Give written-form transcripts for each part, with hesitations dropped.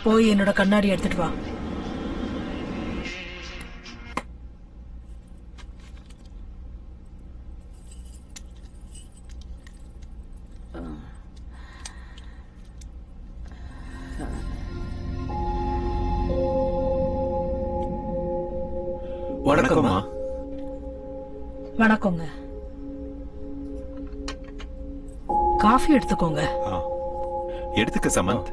போய் என்னோட கண்ணாடி எடுத்துட்டு வா. வணக்கம்மா. வணக்கங்க. காஃபி எடுத்துக்கோங்க. எடுத்துக்க சமந்த்.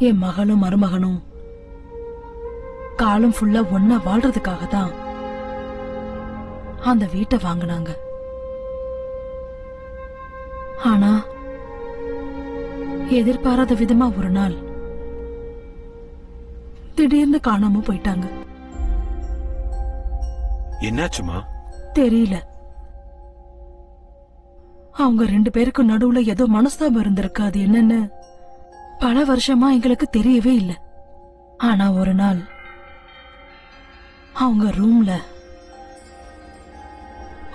என் மகளும் மருமகனும் காலம் ஃபுல்லா ஒன்னா வாழ்றதுக்காக தான் அந்த வீட்டை வாங்கினாங்க. ஆனா எதிர்பாராத விதமா ஒரு நாள் திடீர்னு காணாம போயிட்டாங்க. என்னாச்சுமா? தெரியல. அவங்க 2 பேருக்கு நடுவுல ஏதோ மனஸ்தாபம் இருந்திருக்கு. அது என்னன்னு பல வருஷமா எங்களுக்கு தெரியவே இல்லை. ஆனா ஒரு நாள் அவங்க ரூம்ல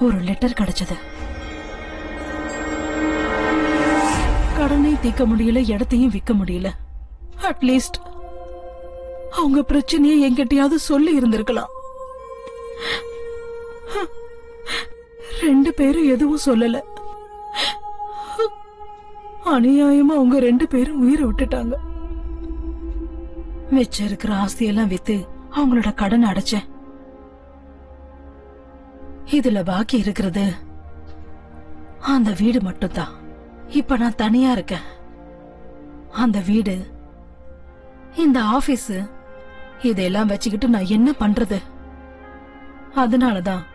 ஒரு லெட்டர் கிடைச்சது. கடனை தீர்க்க முடியல, இடத்தையும் விற்க முடியல. அட்லீஸ்ட் அவங்க பிரச்சனையை என்கிட்டயாவது சொல்லி இருந்திருக்கலாம். 2 பேரும் எதுவும் சொல்லல. அநியாயமா அவங்க 2 பேரும் உயிரை விட்டுட்டாங்க. மிச்சம் இருக்கிற ஆஸ்தியெல்லாம் வித்து அவங்களோட கடன் அடைச்சேன். இதுல பாக்கி இருக்கிறது அந்த வீடு மட்டும்தான். இப்ப நான் தனியா இருக்கேன். அந்த வீடு, இந்த ஆபீஸ், இதெல்லாம் வச்சுக்கிட்டு நான் என்ன பண்றது? அதனாலதான்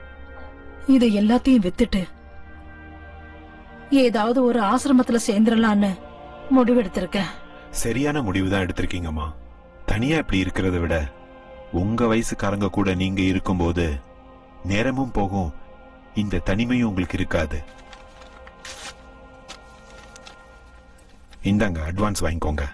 இதை எல்லாத்தையும் வித்துட்டு ஏதாவது ஒரு ஆசிரமத்துல சேர்ந்துடலான்னு முடிவெடுத்திருக்கேன். சரியான முடிவுதான் எடுத்திருக்கீங்கம்மா. தனியா இப்படி இருக்கிறத விட உங்க வயசுக்காரங்க கூட நீங்க இருக்கும்போது நேரமும் போகும், இந்த தனிமையும் உங்களுக்கு இருக்காது. இந்தாங்க, அட்வான்ஸ் வாங்கிக்கோங்க.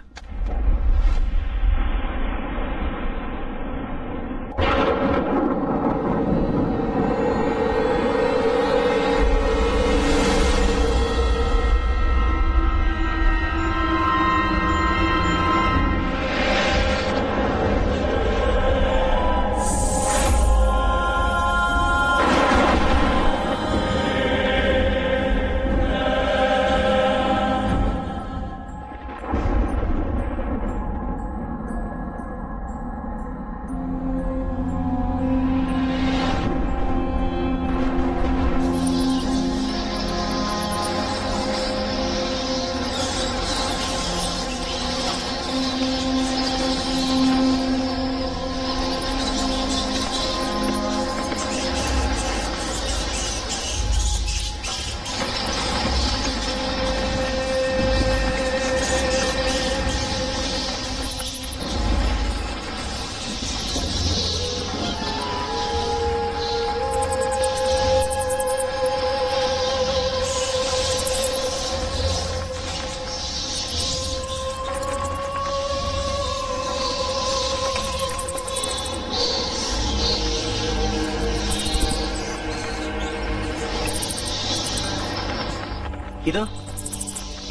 இதோ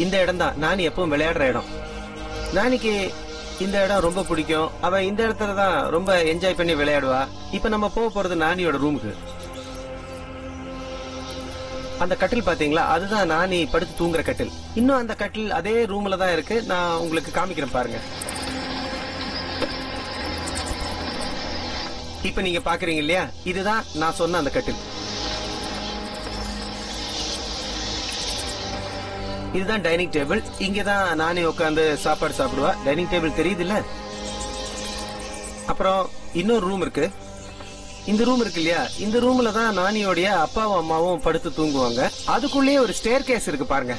இந்த இடம் தான் நானி எப்பவும் விளையாடுற இடம். நானிக்கு இந்த இடம் ரொம்ப பிடிக்கும். அவ இந்த இடத்துல தான் ரொம்ப என்ஜாய் பண்ணி விளையாடுவா. இப்ப நம்ம போக போறது நானியோட ரூமுக்கு. அந்த கட்டில் பாத்தீங்களா, அதுதான் நானி படுத்து தூங்குற கட்டில். இன்னும் அந்த கட்டில் அதே ரூம்ல தான் இருக்கு. நான் உங்களுக்கு காமிக்கிறேன் பாருங்க. இப்ப நீங்க பாக்குறீங்க இல்லையா, இதுதான் நான் சொன்ன அந்த கட்டில். இதுதான் டைனிங் டேபிள். இங்கதான் நானே உட்காந்து சாப்பாடு சாப்பிடுவா. டைனிங் டேபிள் தெரியுது இல்ல. அப்புறம் இன்னொரு ரூம் இருக்கு. இந்த ரூம் இருக்கு இல்லையா, இந்த ரூம்ல தான் நானியோடைய அப்பாவும் அம்மாவும் படுத்து தூங்குவாங்க. அதுக்குள்ளேயே ஒரு ஸ்டேர் கேஸ் இருக்கு பாருங்க.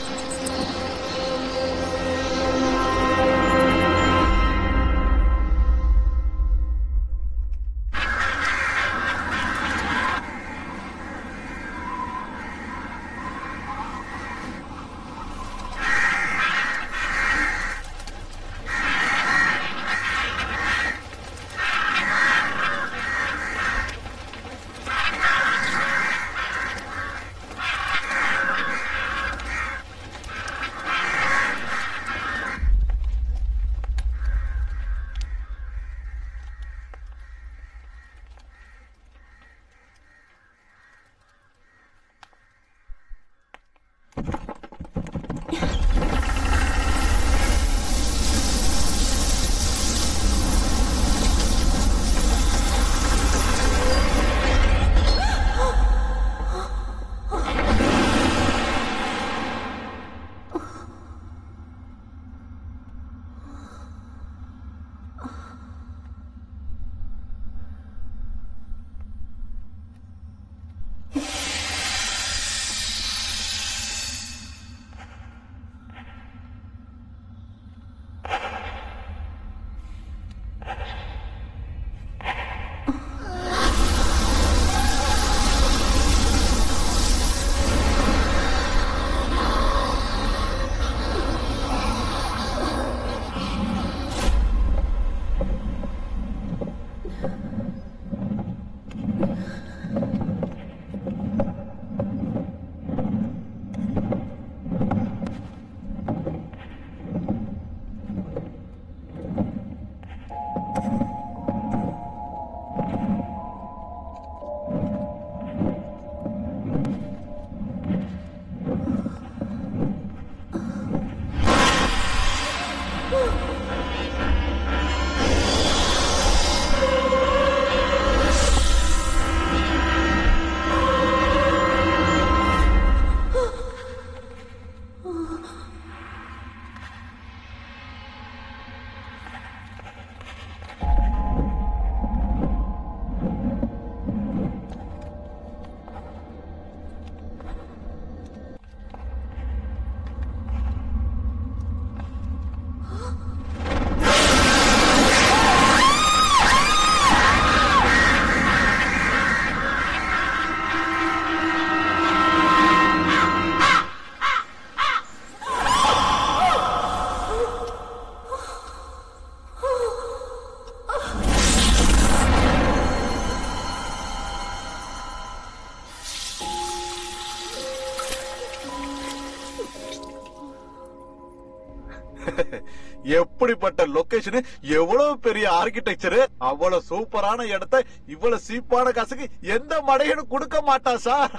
எப்படிப்பட்ட லொகேஷன், எவ்வளவு பெரிய ஆர்கிடெக்சர், அவ்வளவு சூப்பரான இடத்தை இவ்வளவு சீப்பான காசுக்கு எந்த மடையனும் கொடுக்க மாட்டா சார்.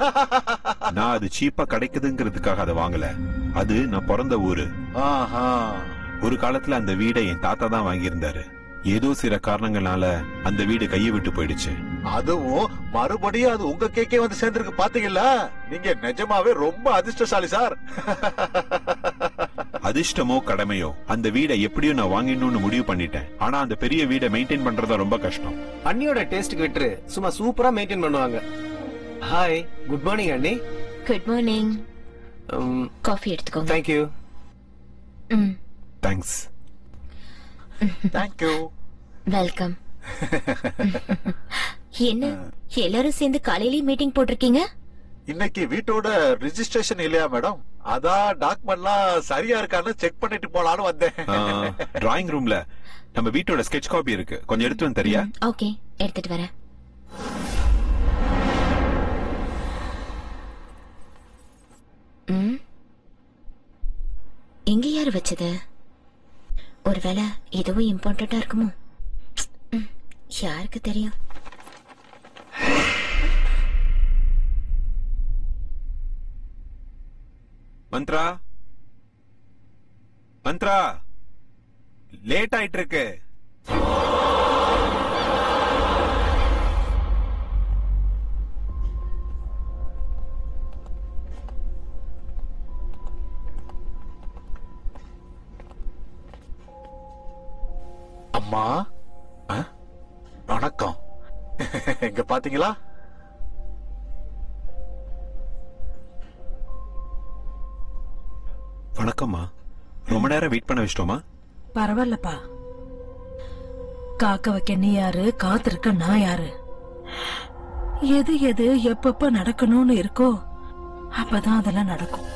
நான் அது சீப்பா கிடைக்குதுங்கிறதுக்காக அதை வாங்கல. அது நான் பிறந்த ஊரு. ஒரு காலத்துல அந்த வீடை என் தாத்தா தான் வாங்கியிருந்தாரு. ஏதோ சில காரணங்களால அந்த வீடு கையை விட்டு போயிடுச்சு. அதுவும் மறுபடியும் அது உங்க கேக்கே வந்து சேர்ந்திருக்கு பாத்தீங்களா? நீங்க நிஜமாவே ரொம்ப அதிர்ஷ்டசாலி சார். அதிர்ஷ்டமோ கடமையோ அந்த வீடை எப்படியோ நான் வாங்கிடணும்னு முடிவு பண்ணிட்டேன். ஆனா அந்த பெரிய வீடை மெயின்டைன் பண்றதா ரொம்ப கஷ்டம். அண்ணியோட டேஸ்ட்க்கு விட்டு சும்மா சூப்பரா மெயின்டைன் பண்ணுவாங்க. ஹாய், குட் மார்னிங் அண்ணி. Good morning. காஃபி எடுத்துக்கோங்க. Thank you. Thanks. Thank you. Welcome. என்ன எல்லாரும் சேர்ந்து காலையிலேயே மீட்டிங் போட்டிருக்கீங்க? இன்னைக்கு வீட்டோட ரெஜிஸ்ட்ரேஷன் இல்லையா மேடம்? அதான் டாக்குமெண்ட்லாம் சரியா இருக்கான்னு செக் பண்ணிட்டு போலான்னு வந்தேன். டிராயிங் ரூம்ல நம்ம வீட்டோட ஸ்கெட்ச் காப்பி இருக்கு, கொஞ்சம் எடுத்து வந்து தரியா? ஓகே, எடுத்துட்டு வரேன். எங்க யாரு வச்சது? ஒருவேளை இதுவும் இம்பார்ட்டண்டா இருக்குமோ? யாருக்கு தெரியும்? மந்த்ரா, மந்த்ரா, லேட் ஆயிட்டு இருக்கு. அம்மா வணக்கம். எங்க பாத்தீங்களா? வணக்கம்மா. ரொம்ப நேரம் வெயிட் பண்ண வச்சிட்டோமா? பரவாயில்லப்பா. காக்க வைக்க நீ யாரு, காத்திருக்க நான் யாரு? எது எது எப்பப்ப நடக்கணும்னு இருக்கோ அப்பதான் அதெல்லாம் நடக்கும்.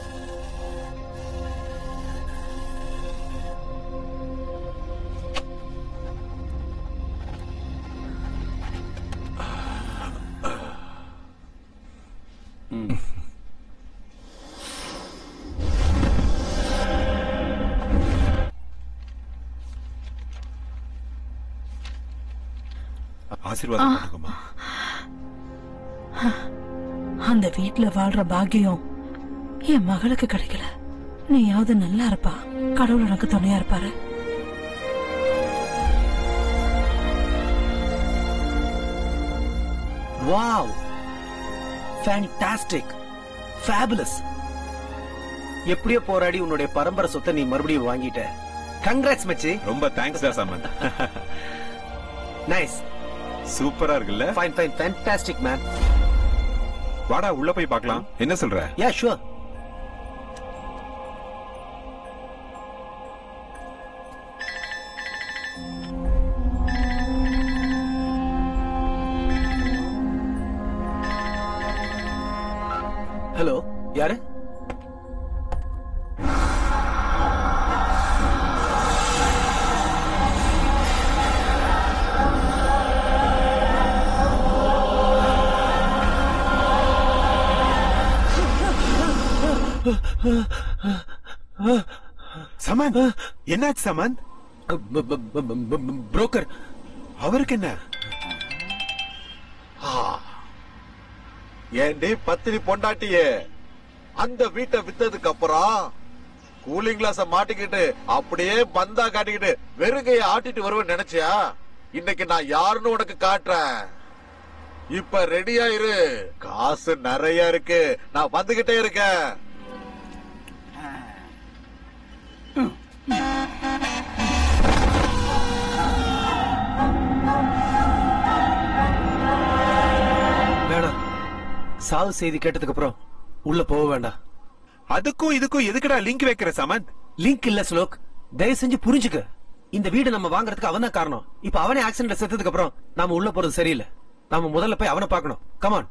ஆசீர்வாதம் பண்ணுங்கம்மா. அந்த வீட்டுல வாழ்ற பாக்கியம் என் மகளுக்கு கிடைக்கல. நீயாவது நல்லா இருப்பா, கடவுள் எனக்கு துணையா இருப்பாரு. Wow, fantastic, fabulous. எப்படியோ போராடி உன்னுடைய பரம்பரை சொத்தை நீ மறுபடியும் வாங்கிட்ட. கங்க்ராட்ஸ் மச்சி. ரொம்ப தேங்க்ஸ் டா சமந்த். நைஸ், சூப்பரா இருக்குல்ல? Fine fine, fantastic man. வாடா உள்ள போய் பார்க்கலாம். என்ன சொல்ற? Yeah sure. ஹலோ, யாரு? சமந்த், என்னாச்சு சமந்த்? புரோக்கர். அவருக்கு என்ன? ஏண்டி பத்தினி பொண்டாட்டியே, அந்த வீட்டை வித்ததுக்கு அப்புறம் கூலிங் கிளாஸ மாட்டிக்கிட்டு அப்படியே பந்தா காட்டிக்கிட்டு வெறுங்கைய ஆட்டிட்டு வருவேன்னு நினைச்சியா? இன்னைக்கு நான் யாருன்னு உனக்கு காட்டுறேன். இப்ப ரெடியா இரு, காசு நிறைய இருக்கு, நான் வந்துகிட்டே இருக்கேன். வேணாம், சாவு செய்தி கேட்டதுக்கு அப்புறம் உள்ள போக வேண்டாம். அதுக்கும் இதுக்கும் எதுக்குடா லிங்க் வைக்கிற சமந்த்? லிங்க் இல்ல ஸ்லோக், தயவு செஞ்சு புரிஞ்சுக்க. இந்த வீடு நம்ம வாங்குறதுக்கு அவன் தான் காரணம். இப்ப அவனே ஆக்சிடென்ட் செத்ததுக்கு அப்புறம் நாம உள்ள போறது சரியில்லை. நாம முதல்ல போய் அவனை பார்க்கணும். கமான்.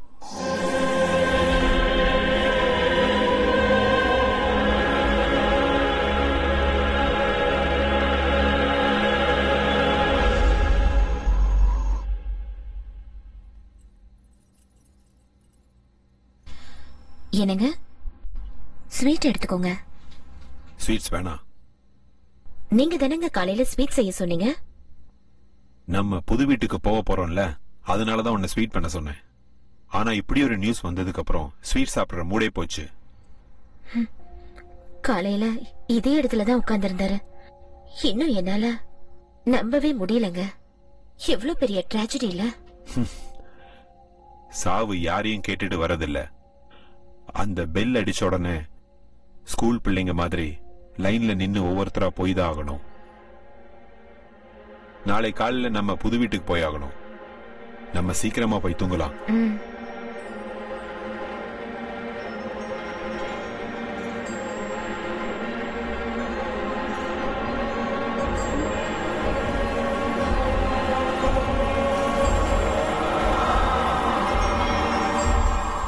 என்னங்க, ஸ்வீட் எடுத்துக்கோங்க. ஸ்வீட்ஸ் வேணாம். நீங்க தானங்க காலையில ஸ்வீட் செய்ய சொன்னீங்க. நம்ம புது வீட்டுக்கு போக போறோம்ல, அதனாலதான் உன்னை ஸ்வீட் பண்ண சொன்னேன். ஆனா இப்படி ஒரு நியூஸ் வந்ததுக்கு அப்புறம் ஸ்வீட் சாப்பிடுற மூடே போச்சு. காலையில இதே இடத்துலதான் உட்கார்ந்து இருந்தாரு. இன்னும் என்னால நம்பவே முடியலங்க. எவ்வளவு பெரிய ட்ராஜடி இல்ல. சாவு யாரையும் கேட்டுட்டு வரதில்ல. அந்த பெல் அடிச்ச உடனே ஸ்கூல் பிள்ளைங்க மாதிரி லைன்ல நின்னு ஒவ்வொருத்தரா போய் தான் ஆகணும். நாளை காலையில நம்ம புது வீட்டுக்கு போய் ஆகணும். நம்ம சீக்கிரமா போய் தூங்கலாம்.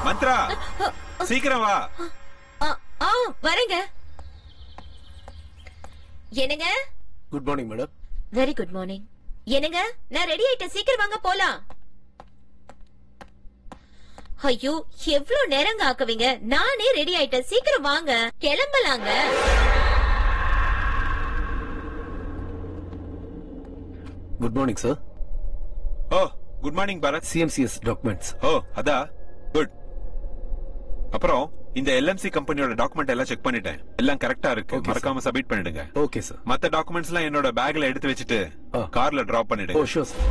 மந்த்ரா, சீக்கிரம் வா. வரேங்க. என்னங்க? Good morning madam. Very good morning. என்னங்க, நான் ரெடி ஆயிட்டேன், சீக்கிரம் வாங்க போலாம். ஐயோ, எவ்வளவு நேரங்க ஆக்குவீங்க? நானே ரெடி ஆயிட்டேன், சீக்கிரம் வாங்க, கிளம்பலாங்க. Good morning sir. Oh, good morning Bharath. CMCS documents. Oh, அதா குட். அப்புறம் இந்த எல்எம்சி கம்பெனியோட டாக்குமெண்ட் எல்லாம் செக் பண்ணிட்டேன். எல்லாம் கரெக்டா இருக்கு. மறக்காம சப்மிட் பண்ணிடுங்க. Okay sir. மத்த டாக்குமெண்ட்ஸ் எல்லாம் என்னோட பேக்ல எடுத்து வச்சுட்டு கார்ல டிராப் பண்ணிடுங்க. ஓ ஷூர் சார்.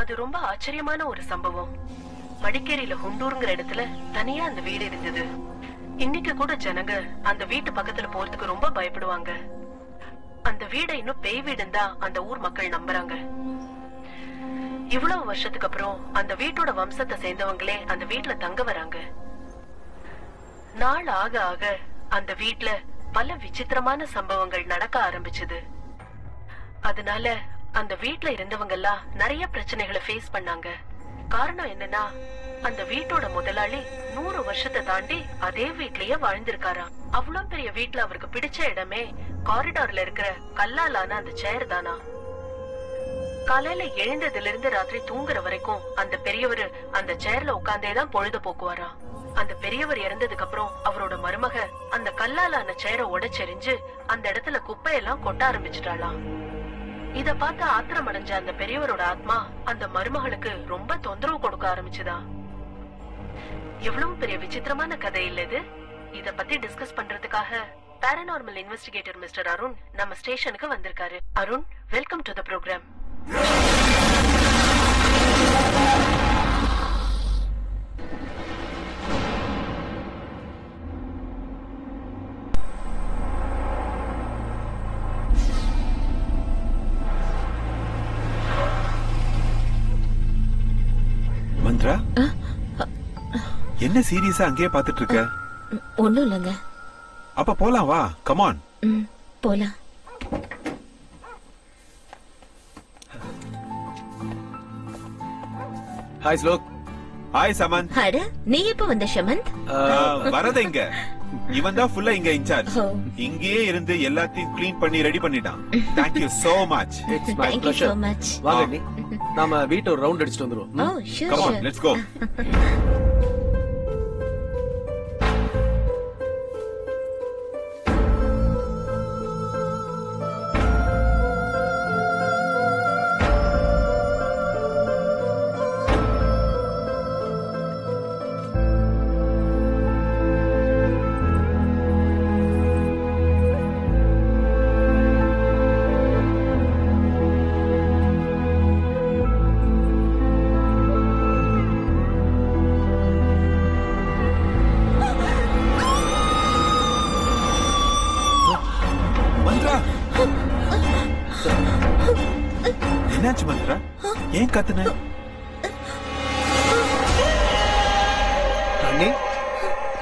அது ரொம்ப ஆச்சரியமான ஒரு சம்பவம். மடிக்கேரியில ஹுண்டூருங்கிற இடத்துல தனியா அந்த வீடு இருந்தது. இன்னைக்கு கூட ஜனங்க அந்த வீட்டு பக்கத்துல போறதுக்கு ரொம்ப பயப்படுவாங்க. அந்த வீடை இன்னும் பேய் வீடுன்னு தான் அந்த ஊர் மக்கள் நம்புறாங்க. இவ்வளவு வருஷத்துக்கு அப்புறம் அந்த வீட்டோட வம்சத்தை சேர்ந்தவங்களே அந்த வீட்டுல தங்க வராங்க. நாள் ஆக ஆக அந்த வீட்டுல பல விசித்திரமான சம்பவங்கள் நடக்க ஆரம்பிச்சது. அதனால அந்த வீட்டுல இருந்தவங்க எல்லாம் நிறைய பிரச்சனைகளை ஃபேஸ் பண்ணாங்க. காரணம் என்னன்னா, அந்த வீட்டோட முதலாளி 100 வருஷத்தை தாண்டி அதே வீட்லயே வாழ்ந்திருக்காராம். அவ்வளவு பெரிய வீட்டுல அவருக்கு பிடிச்ச இடமே காரிடார்ல இருக்கிற கல்லாலான அந்த சேர் தானா. காலையில எழுந்ததுல இருந்து ராத்திரி தூங்குற வரைக்கும் அந்த பெரியவர் அந்த சேர்ல உட்கார்ந்தேதான் பொழுது போக்குவாராம். அந்த பெரியவர் இறந்ததுக்கு அப்புறம் அவரோட மருமக அந்த கல்லாலான சேரை உடைச்செறிஞ்சு அந்த இடத்துல குப்பையெல்லாம் கொட்ட ஆரம்பிச்சிட்டாளாம். இத பார்த்து ஆத்திரம் அடைஞ்ச அந்த பெரியவரோட ஆத்மா அந்த மருமகளுக்கு ரொம்ப தொந்தரவு கொடுக்க ஆரம்பிச்சுதா. எவ்வளவு பெரிய விசித்திரமான கதை இல்ல இது. இத பத்தி டிஸ்கஸ் பண்றதுக்காக பாராநார்மல் இன்வெஸ்டிகேட்டர் மிஸ்டர் அருண் நம்ம ஸ்டேஷனுக்கு வந்திருக்காரு. Arun, welcome to the programme. Mantra, என்ன சீரியஸா அங்கேயே பாத்துட்டு இருக்க? ஒண்ணும் இல்லங்க. அப்ப போலாம் வா, கம் ஆன். போலாம். ஹாய் ஸ்லோக். ஹாய் சமந்த். அட, நீ எப்ப வந்த ஷமந்த்? வரத இங்க இவன் தான் ஃபுல்லா இங்க இன்சார்ஜ். Oh. இங்கேயே இருந்து எல்லாத்தையும் க்ளீன் பண்ணி ரெடி பண்ணிட்டான். Thank you so much. It's my Thank you pleasure. so much. வாங்க நீ. நாம வீட்டை ஒரு ரவுண்ட் அடிச்சிட்டு வந்துருவோம். Oh, sure, Come on, sure. let's go. என்னாச்சு மந்த்ரா? ஏன் கத்துன? அண்ணி,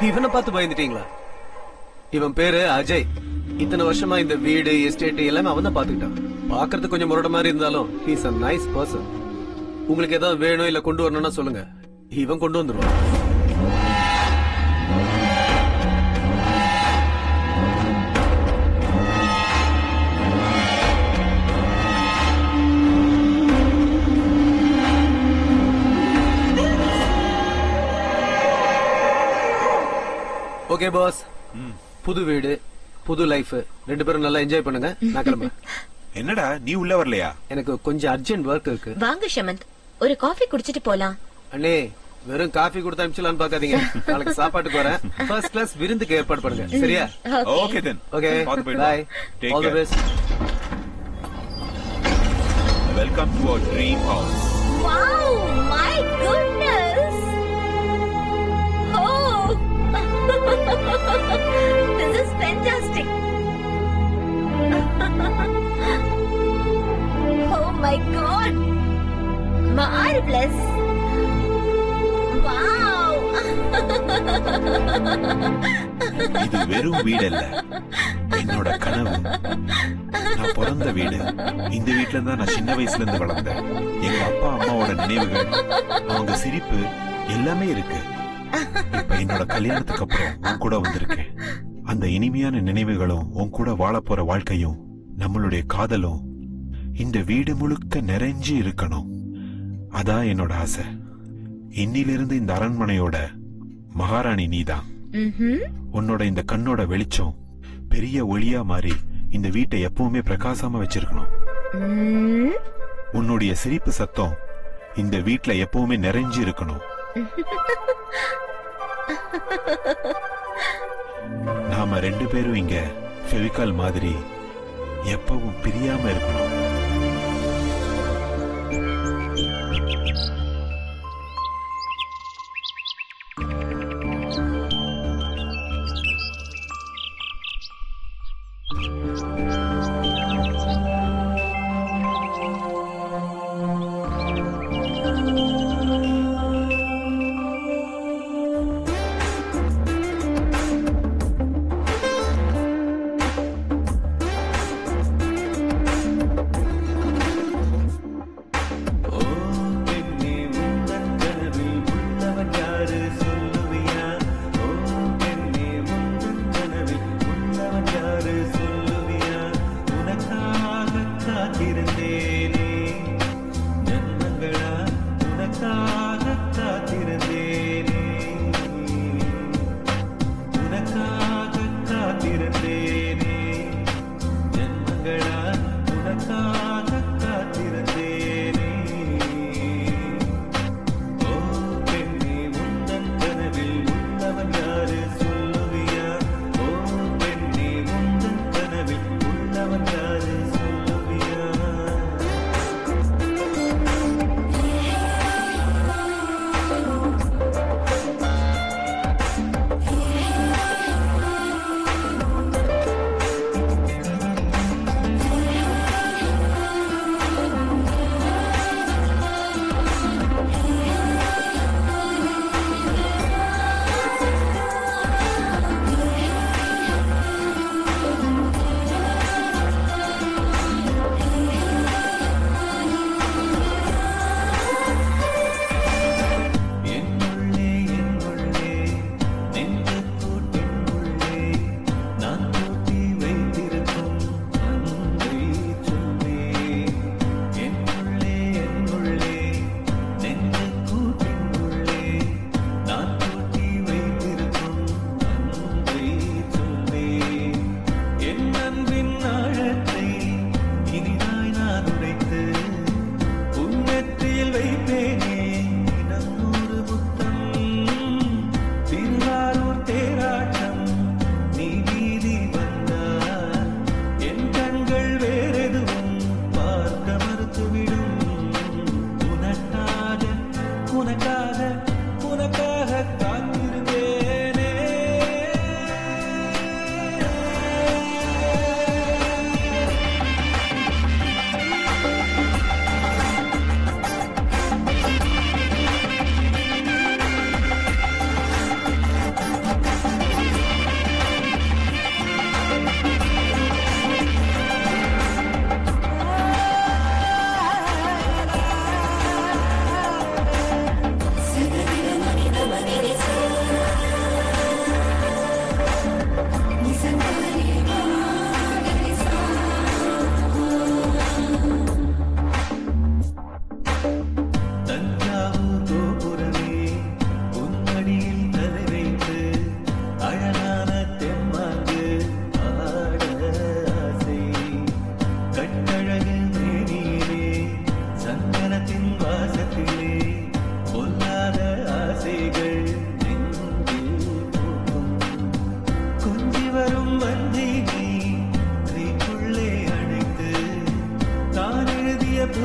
இவனை பார்த்து பயந்துட்டீங்களா? இவன் பேரு அஜய். இத்தனை வருஷமா இந்த வீடு, எஸ்டேட் எல்லாமே அவன் தான் பாத்துக்கிட்டான். பாக்குறது கொஞ்சம் முரட மாதிரி இருந்தாலும் ஹீஸ் a nice person. உங்களுக்கு ஏதாவது வேணும் இல்ல கொண்டு வரணும்னா சொல்லுங்க, இவன் கொண்டு வந்துருவான். ஓகே பாஸ், புது வீடு, புது லைஃப், ரெண்டு பேரும் நல்லா என்ஜாய் பண்ணுங்க. நான் கிளம்புறேன். என்னடா நீ உள்ள வரலையா? எனக்கு கொஞ்சம் அர்ஜென்ட் ஒர்க் இருக்கு. வாங்க ஷமந்த், ஒரு காஃபி குடிச்சிட்டு போலாம். அண்ணே, வெறும் காஃபி கொடுத்து அனுப்பிச்சலான்னு பாக்காதீங்க. நாளைக்கு சாப்பாட்டுக்கு வரேன். ஃபர்ஸ்ட் கிளாஸ் விருந்துக்கு ஏற்பாடு பண்ணுங்க. சரியா? Okay then. ஓகே, பாத்து போயிடு. Bye. Take all the care. Best. Welcome to our dream house. Wow, my goodness. Oh. This is fantastic. Oh my god. Marvelous. Wow. இது வெறும் வீடு இல்ல, என்னோட கனவு. நான் பிறந்த வீடு. இந்த வீட்டுல தான் நான் சின்ன வயசுல இருந்து வளர்ந்தேன். எங்க அப்பா அம்மாவோட நினைவுகள், அவங்க சிரிப்பு எல்லாமே இருக்கு. இப்ப என்னோட கல்யாணத்துக்கு அப்புறம் உன் கூட வந்திருக்கேன். அந்த இனிமையான நினைவுகளும் உன் கூட வாழ போற வாழ்க்கையும் நம்மளுடைய காதலும் இந்த வீடு முழுக்க நிறைஞ்சு இருக்கணும். அதான் என்னோட ஆசை. இன்னிலிருந்து இந்த அரண்மனையோட மகாராணி நீதான். உன்னோட இந்த கண்ணோட வெளிச்சம் பெரிய ஒளியா மாறி இந்த வீட்டை எப்பவுமே பிரகாசமா வச்சிருக்கணும். உன்னுடைய சிரிப்பு சத்தம் இந்த வீட்ல எப்பவுமே நிறைஞ்சு இருக்கணும். நாம ரெண்டு பேரும் இங்க ஃபெவிகால் மாதிரி எப்பவும் பிரியாம இருக்கணும். காத்திருந்தேனே ஜன்மங்களா உனக்காக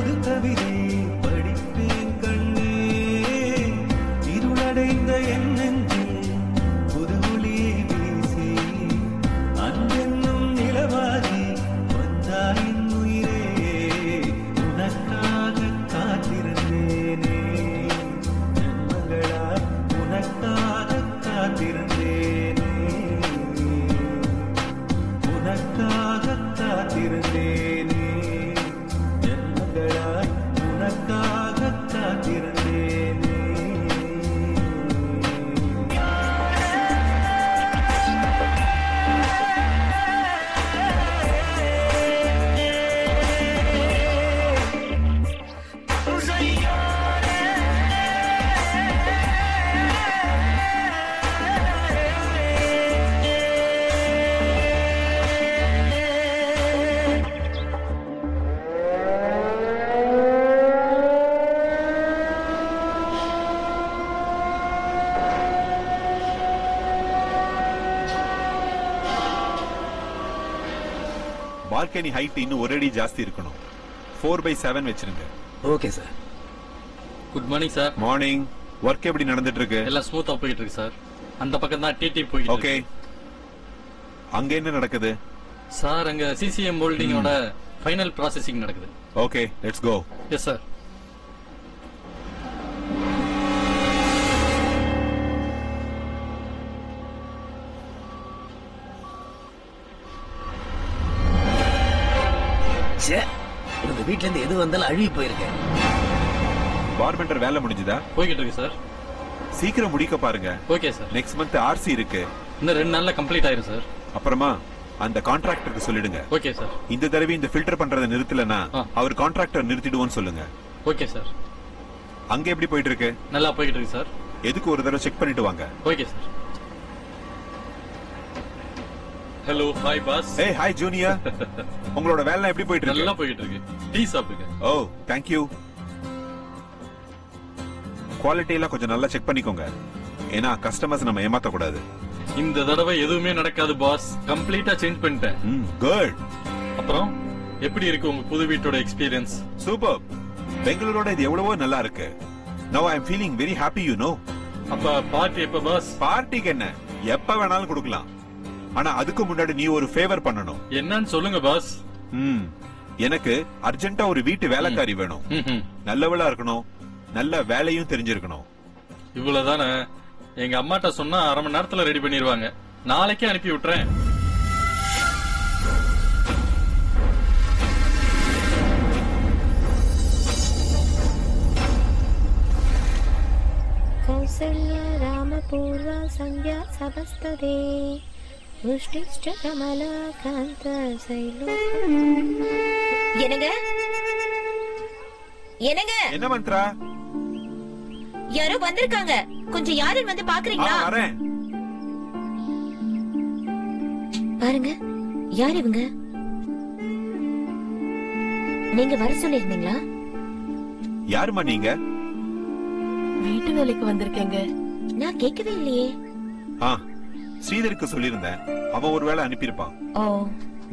புது கவிதை படிப்பேன் கண்ணே இருளடைந்த என் நெஞ்சில் புது ஒளியை வீசி அன்பென்னும் நிலவாகி வந்தாயின் உயிரே உனக்காக காத்திருந்தேனே ஜன்மங்களாய் உனக்காக காத்திருந்தேனே உனக்காக காத்திருந்தேனே ஜன்மங்களாய் உனக்காக காத்திருந்தேனே பால்கனி ஹைட் இன்னும் ஒரு அடி ஜாஸ்தி இருக்கணும். 4/7 வச்சிருங்க. Okay sir. Good morning sir. Morning. Work எப்படி நடந்துட்டு இருக்கு? எல்லாம் ஸ்மூத்தா போயிட்டு இருக்கு சார். அந்த பக்கம் தான் டிடி போயிட்டு ஓகே. அங்க என்ன நடக்குது? சார் அங்க சிசிஎம் ஹோல்டிங்கோட ஃபைனல் ப்ராசஸிங் நடக்குது. Okay, let's go. Yes sir. இந்த வீட்ல இருந்து எது வந்தாலும் அழுகி போயிருக்கேன். பார்பெண்டர் வேலை முடிஞ்சுதா? போய்கிட்டு இருக்கு சார். சீக்கிரம் முடிக்க பாருங்க. Okay sir. Next month RC இருக்கு. இன்னும் 2 நாள்ல கம்ப்ளீட் ஆயிரும் சார். அப்புறமா அந்த கான்ட்ராக்டருக்கு சொல்லிடுங்க. Okay sir. இந்த தடவை இந்த ஃபில்டர் பண்றதை நிறுத்தலனா அவர் கான்ட்ராக்டர் நிறுத்திடுவோன்னு சொல்லுங்க. Okay sir. அங்க எப்படி போயிட்டு இருக்கு? நல்லா போயிட்டு இருக்கு சார். எதுக்கு ஒரு தடவை செக் பண்ணிட்டு வாங்க. Okay sir. Hello, hi boss. ஏய் ஹாய் ஜூனியர். உங்களோட வேலை எப்படி போயிட்டு இருக்கு? நல்லா போயிட்டு இருக்கு. டீ சாப்பிடுங்க. ஓ, தேங்க் யூ. குவாலிட்டி எல்லாம் கொஞ்சம் நல்லா செக் பண்ணிக்கோங்க. ஏன்னா கஸ்டமர்ஸ் நம்ம ஏமாத்த கூடாது. இந்த தடவை எதுவுமே நடக்காது பாஸ். கம்ப்ளீட்டா சேஞ்ச் பண்ணிட்டேன். குட். அப்புறம் எப்படி இருக்கு உங்க புது வீட்டோட எக்ஸ்பீரியன்ஸ்? சூப்பர். பெங்களூரோட இது எவ்வளவோ நல்லா இருக்கு. Now I am feeling very happy, you know. அப்ப பார்ட்டி எப்ப பாஸ்? பார்ட்டிக்கு என்ன, எப்ப வேணாலும் கொடுக்கலாம். ஆனா அதுக்கு முன்னாடி நீ ஒரு ஃபேவர் பண்ணணும். என்னன்னு சொல்லுங்க பாஸ். எனக்கு அர்ஜென்ட்டா ஒரு வீட்டு வேலைக்காரி வேணும். நல்லவளா இருக்கணும், நல்ல வேலையும் தெரிஞ்சிருக்கணும். இவ்வளவுதானே? எங்க அம்மாட்ட சொன்னா 1/2 மணி நேரத்துல ரெடி பண்ணிடுவாங்க. நாளைக்கே அனுப்பி விட்டுறேன். கௌசல்யா ராமபூர்வா சந்தியா சபஸ்ததே புஷ்டிஷ்ட கமலா காந்த சைலோ. என்னங்க என்னங்க? என்ன மந்த்ரா? யாரோ வந்திருக்காங்க. கொஞ்சம் யாரும் வந்து பாக்குறீங்களா? வரேன். பாருங்க, யார் இவங்க? நீங்க வர சொல்லிருந்தீங்களா? யாருமா நீங்க? வீட்டு வேலைக்கு வந்திருக்கேங்க. நான் கேட்கவே இல்லையே. ஸ்ரீதருக்கு சொல்லிருந்தேன். அவன் ஒரு வேளை அனுப்பியிருப்பான். ஓ,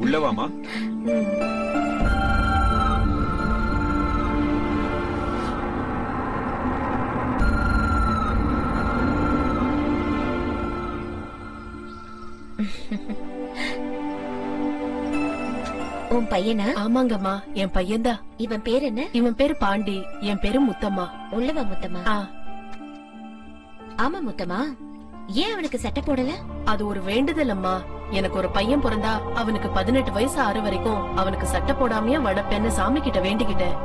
உள்ளவாமா. உன் பையனா? ஆமாங்கம்மா, என் பையன்தான். இவன் பேர் என்ன? இவன் பேரு பாண்டி, என் பேரு முத்தம்மா. உள்ளவா முத்தம்மா? ஆமா முத்தம்மா. ஏன் அவனுக்கு சட்டை போடல? அது ஒரு வேண்டுதல் அம்மா. எனக்கு ஒரு பையன் பிறந்தா அவனுக்கு 18 வயசு ஆறு வரைக்கும் அவனுக்கு சட்டை போடாமையே வளர்ப்பேன்னு சாமி கிட்ட வேண்டிக்கிட்டேன்.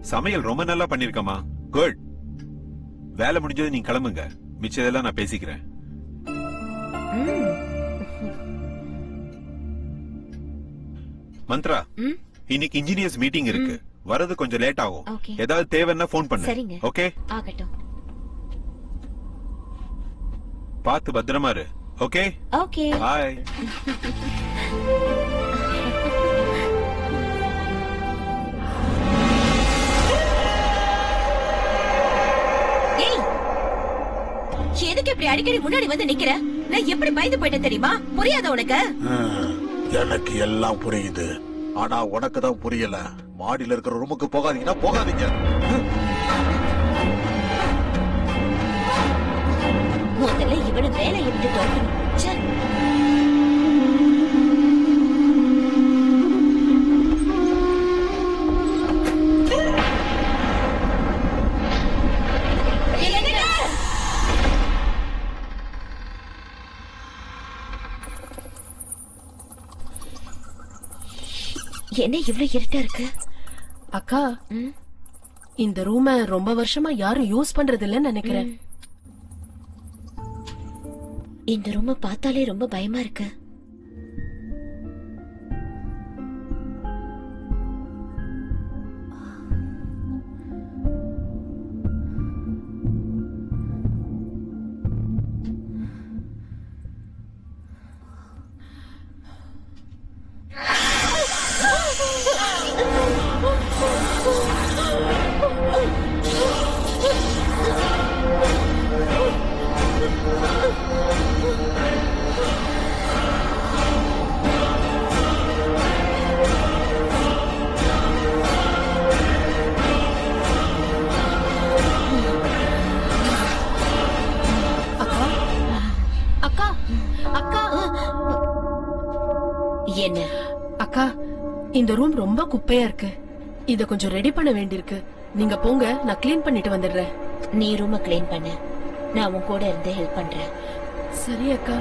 சமையல் ரொம்ப நல்லா பண்ணிருக்கமா. குட். வேலை முடிஞ்சது நீங்க கிளம்புங்க. மிச்சதெல்லாம் நான் பேசிக்கிறேன். மந்த்ரா, இன்னைக்கு இன்ஜினியர்ஸ் மீட்டிங் இருக்கு. வரது கொஞ்சம் லேட் ஆகும். ஏதாவது தேவைன்னா போன் பண்ணு. சரிங்க. ஓகே? ஆகட்டும். பார்த்து பத்திரமா இரு. Okay okay. பாய். ஏய், எதுக்கு இப்படி அடிக்கடி முன்னாடி வந்து நிக்கிற? நான் எப்படி பயந்து போயிட்டேன் தெரியுமா? புரியாத உனக்கு? எனக்கு எல்லாம் புரியுது, ஆனா உனக்கு தான் புரியல. மாடியில இருக்கிற ரூமுக்கு போகாதீங்கன்னா போகாதீங்க. முதல்ல இவனை வேலையை விட்டு தோக்கணும். என்ன இவ்வளவு இருட்டா இருக்கு? அக்கா, இந்த ரூம ரொம்ப வருஷமா யாரும் யூஸ் பண்றது இல்லன்னு நினைக்கிறேன். இந்த ரூம பார்த்தாலே ரொம்ப பயமா இருக்கு. என்ன அக்கா, இந்த ரூம் ரொம்ப குப்பையா இருக்கு. இத கொஞ்சம் ரெடி பண்ண வேண்டியிருக்கு. நீங்க போங்க, நான் கிளீன் பண்ணிட்டு வந்துடுறேன். நீ ரூம கிளீன் பண்ணு, நான் உன் கூட இருந்து ஹெல்ப் பண்றேன். சரி அக்கா.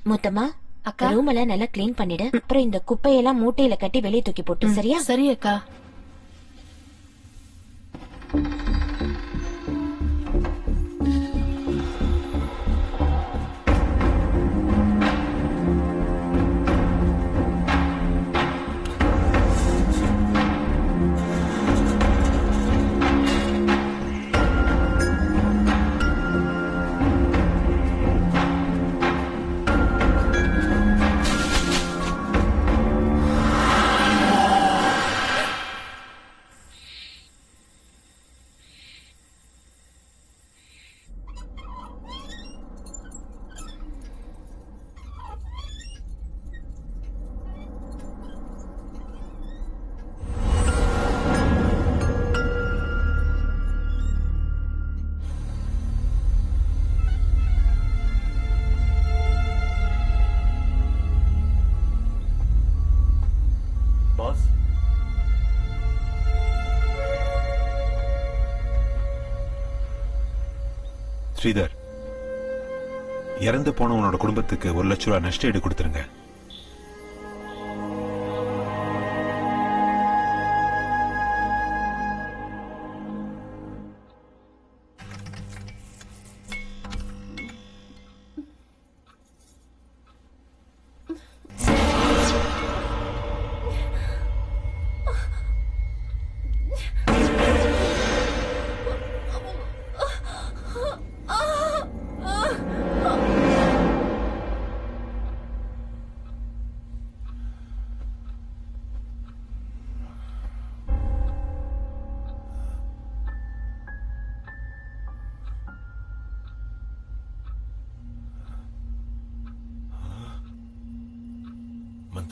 முத்தம்மா, அக்கா ரூம் எல்லாம் நல்லா கிளீன் பண்ணிடு. அப்புறம் இந்த குப்பையெல்லாம் மூட்டையில கட்டி வெளியே தூக்கி போட்டு. சரியா? சரி அக்கா. ஸ்ரீதர், இறந்து போன உன்னோட குடும்பத்துக்கு 1 லட்சம் ரூபாய் நஷ்ட ஈடு கொடுத்துருங்க.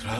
சித்ரா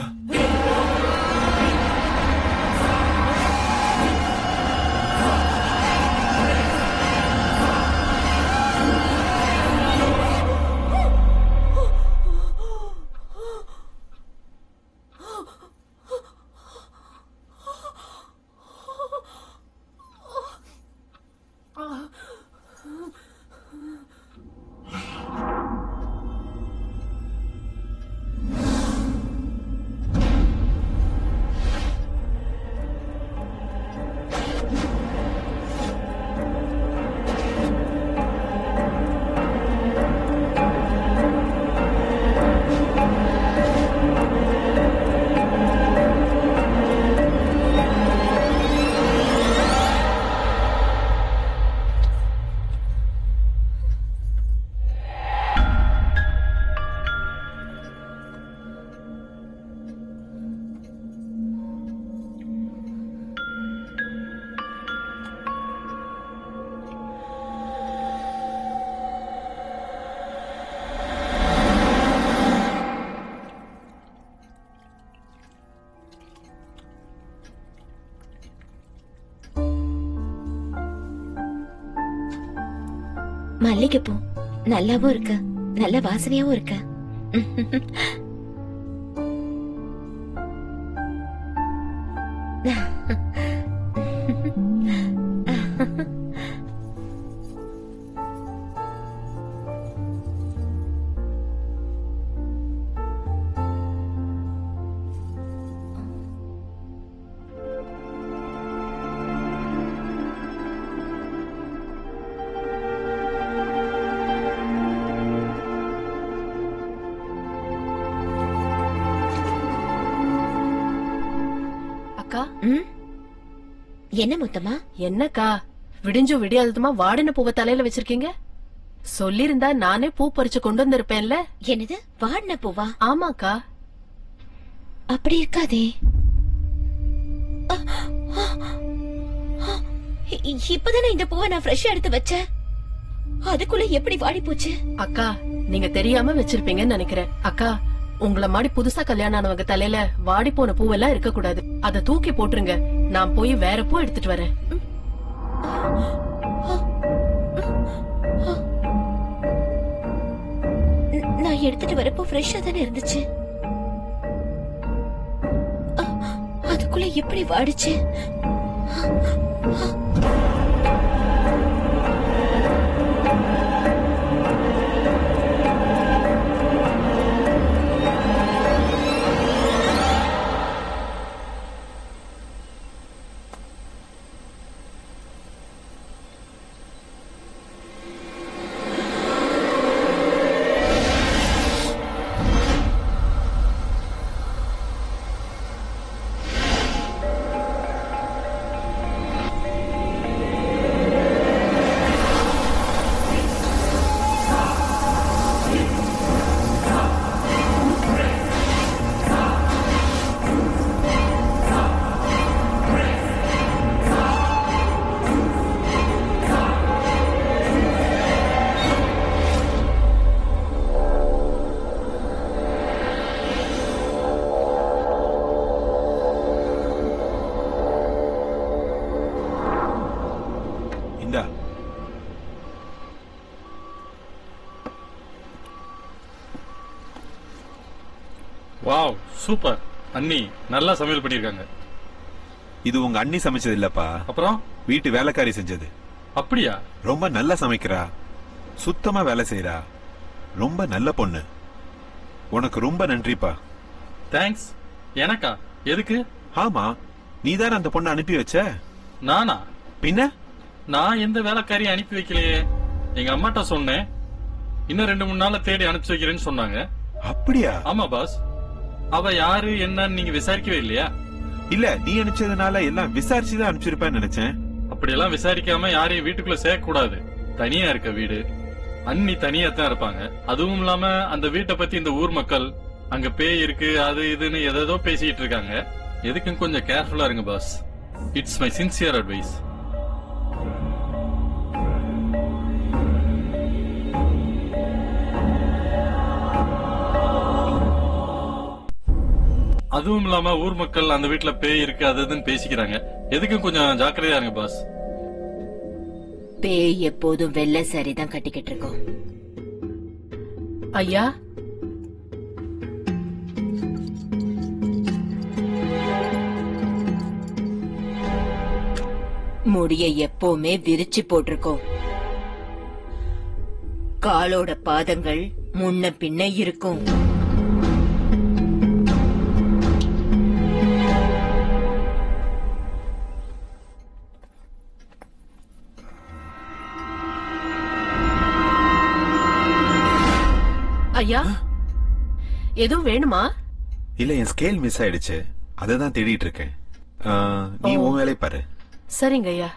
மல்லிகைப்பூ நல்லாவும் இருக்கு, நல்ல வாசனையாவும் இருக்கு. என்ன முத்தமா? என்னக்கா விடிஞ்சு விடியாததுமா வாடின பூவை தலையில வச்சிருக்கீங்க? சொல்லிருந்தா நானே பூ பறிச்சு கொண்டு வந்திருப்பேன்ல. என்னது வாடின பூவா? ஆமாக்கா. அப்படி இருக்காதே. இப்பதானே இந்த பூவை நான் ஃப்ரெஷ்ஷா எடுத்து வச்சேன். அதுக்குள்ள எப்படி வாடி போச்சு? அக்கா நீங்க தெரியாம வச்சிருப்பீங்கன்னு நினைக்கிறேன். அக்கா உங்கள மாதிரி புதுசா கல்யாணம் ஆனவங்க தலையில வாடி போன பூவெல்லாம் இருக்க கூடாது. அத தூக்கி போட்டுருங்க. நான் போய் வேற பூ எடுத்துட்டு வரேன். நான் எடுத்துட்டு வரப்போ ஃப்ரெஷ்ஷா தானே இருந்துச்சு. அதுக்குள்ள எப்படி வாடிச்சு? Wow super. அண்ணி நல்லா சமையல் பண்ணிருக்காங்க. இது உங்க அண்ணி சமைச்சது இல்லப்பா, அப்புறம் வீட்டு வேலைக்காரி செஞ்சது. அப்படியா? ரொம்ப நல்லா சமைக்கிறா, சுத்தமா வேலை செய்யறா, ரொம்ப நல்ல பொண்ணு. உனக்கு ரொம்ப நன்றிப்பா. தேங்க்ஸ். எனக்கா? எதுக்கு? ஆமா, நீதானே அந்த பொண்ணை அனுப்பி வச்ச. நானா? பின்ன நான் எந்த வேலைக்காரியும் அனுப்பி வைக்கலையே. எங்க அம்மாட்ட சொன்னேன், இன்னும் 2-3 நாள்ல தேடி அனுப்பிச்சு வைக்கிறேன்னு சொன்னாங்க. அப்படியா? ஆமா பாஸ். அவ யாரு என்னன்னு நீங்க விசாரிக்கவே இல்லையா? இல்ல, நீ அனுப்பிச்சதுனால எல்லாம் விசாரிச்சுதான் அனுப்பிச்சிருப்பேன்னு நினைச்சேன். அப்படியெல்லாம் விசாரிக்காம யாரையும் வீட்டுக்குள்ள சேர்க்க கூடாது. தனியா இருக்க வீடு, அண்ணி தனியா தான் இருப்பாங்க. அதுவும் இல்லாம அந்த வீட்டை பத்தி இந்த ஊர் மக்கள் அங்க பேய் இருக்கு அது இதுன்னு எதோ பேசிட்டு இருக்காங்க. எதுக்கும் கொஞ்சம் கேர்ஃபுல்லா இருங்க boss. It's my sincere advice. அதுவும் இல்லாம ஊர் மக்கள் அந்த வீட்டுல பேய் இருக்கு அது இதுன்னு பேசிக்கிறாங்க. எதுக்கும் கொஞ்சம் ஜாக்கிரதையா இருங்க பாஸ். பேய் எப்போதும் வெள்ளை சரிதான் கட்டிக்கிட்டு இருக்கோம். ஐயா, முடிய எப்பவுமே விரிச்சு போட்டிருக்கோம். காலோட பாதங்கள் முன்ன பின்ன இருக்கும். ஐயா, எதுவும் வேணுமா? இல்ல, என் ஸ்கேல் மிஸ் ஆயிடுச்சு, அததான் தேடிட்டு இருக்கேன். நீ உன் வேலையை பாரு. சரிங்க ஐயா.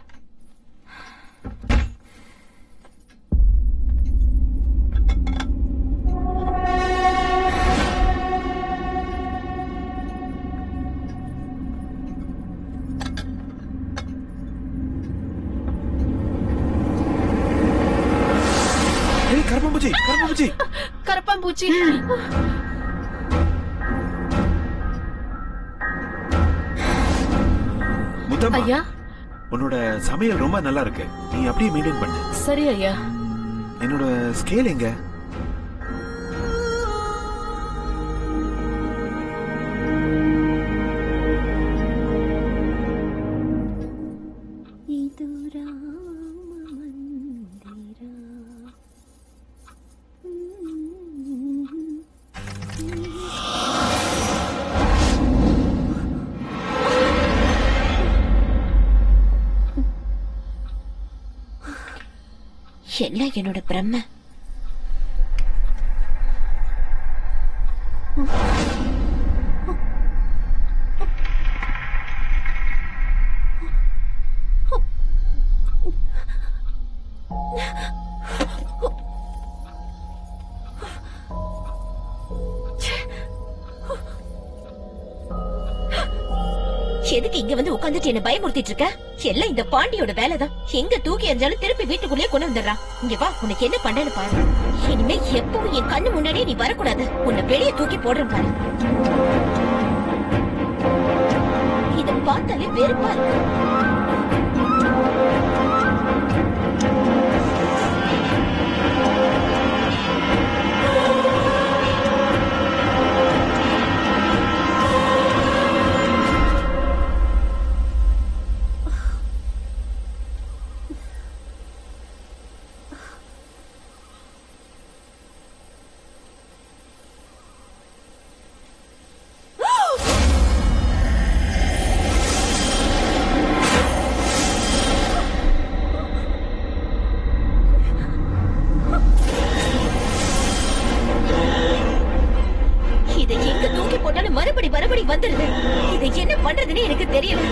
கரப்பாம்பூச்சி, கரப்பாம்பூச்சி, கரப்பாம்பூச்சி. முத்தம்மா, ஐயா, உன்னோட சமையல் ரொம்ப நல்லா இருக்கு, நீ அப்படியே மெயின்டைன் பண்ணு. சரி ஐயா. என்னோட ஸ்கேல் எங்க? எல்லாம் என்னோட பிரம்ம. எதுக்கு இங்க வந்து உட்காந்துட்டு என்ன பயமுறுத்திட்டு இருக்க? எல்லாம் இந்த பாண்டியோட வேலைதான். எங்க தூக்கி எறிஞ்சாலும் திருப்பி வீட்டுக்குள்ளே கொண்டு வந்துடுறான். இங்க வா, உனக்கு என்ன பண்ணேன்னு பாரு. இனிமே எப்பவும் என் கண்ணு முன்னாடியே நீ வரக்கூடாது. உன்னை வெளியே தூக்கி போடுறேன் பாரு. இத பார்த்தாலே வெறுப்பா இருக்கு. மறுபடி வந்துருது. இதை என்ன பண்றதுன்னு எனக்கு தெரியல.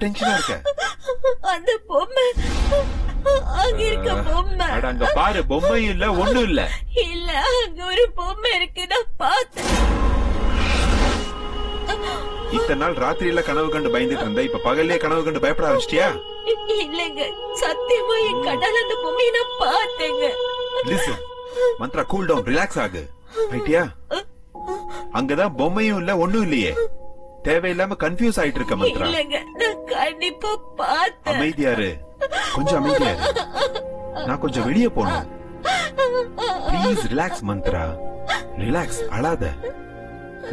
டென்ஷனா இருக்க? அந்த பொம்மை அங்க இருக்க பொம்மை. அட அங்க பாரு, பொம்மை இல்ல ஒண்ணும் இல்ல. இல்ல, அங்க ஒரு பொம்மை இருக்கு, நான் பார்த்தேன். இத்தனை நாள் ராத்திரியில கனவு கண்டு பயந்துட்டு இருந்த, இப்ப பகல்லே கனவு கண்டு பயப்பட ஆரம்பிச்சிட்டியா? இல்லங்க, சத்தியமா என் கண்ணால அந்த பொம்மையை நான் பார்த்தேங்க. Listen Mantra, cool down, relax ஆகு. ரைட்டியா? அங்கதான் பொம்மையும் இல்ல ஒண்ணும் இல்லையே. தேவையில்லாம கன்ஃபியூஸ் ஆயிட்டு இருக்க மந்த்ரா. இல்லங்க, நான் கண்டிப்பா பார்த்தேன். அமைதியாரு, கொஞ்சம் அமைதியாரு. நான் கொஞ்சம் வெளியே போகணும். ப்ளீஸ் ரிலாக்ஸ் மந்த்ரா, ரிலாக்ஸ், அழாத.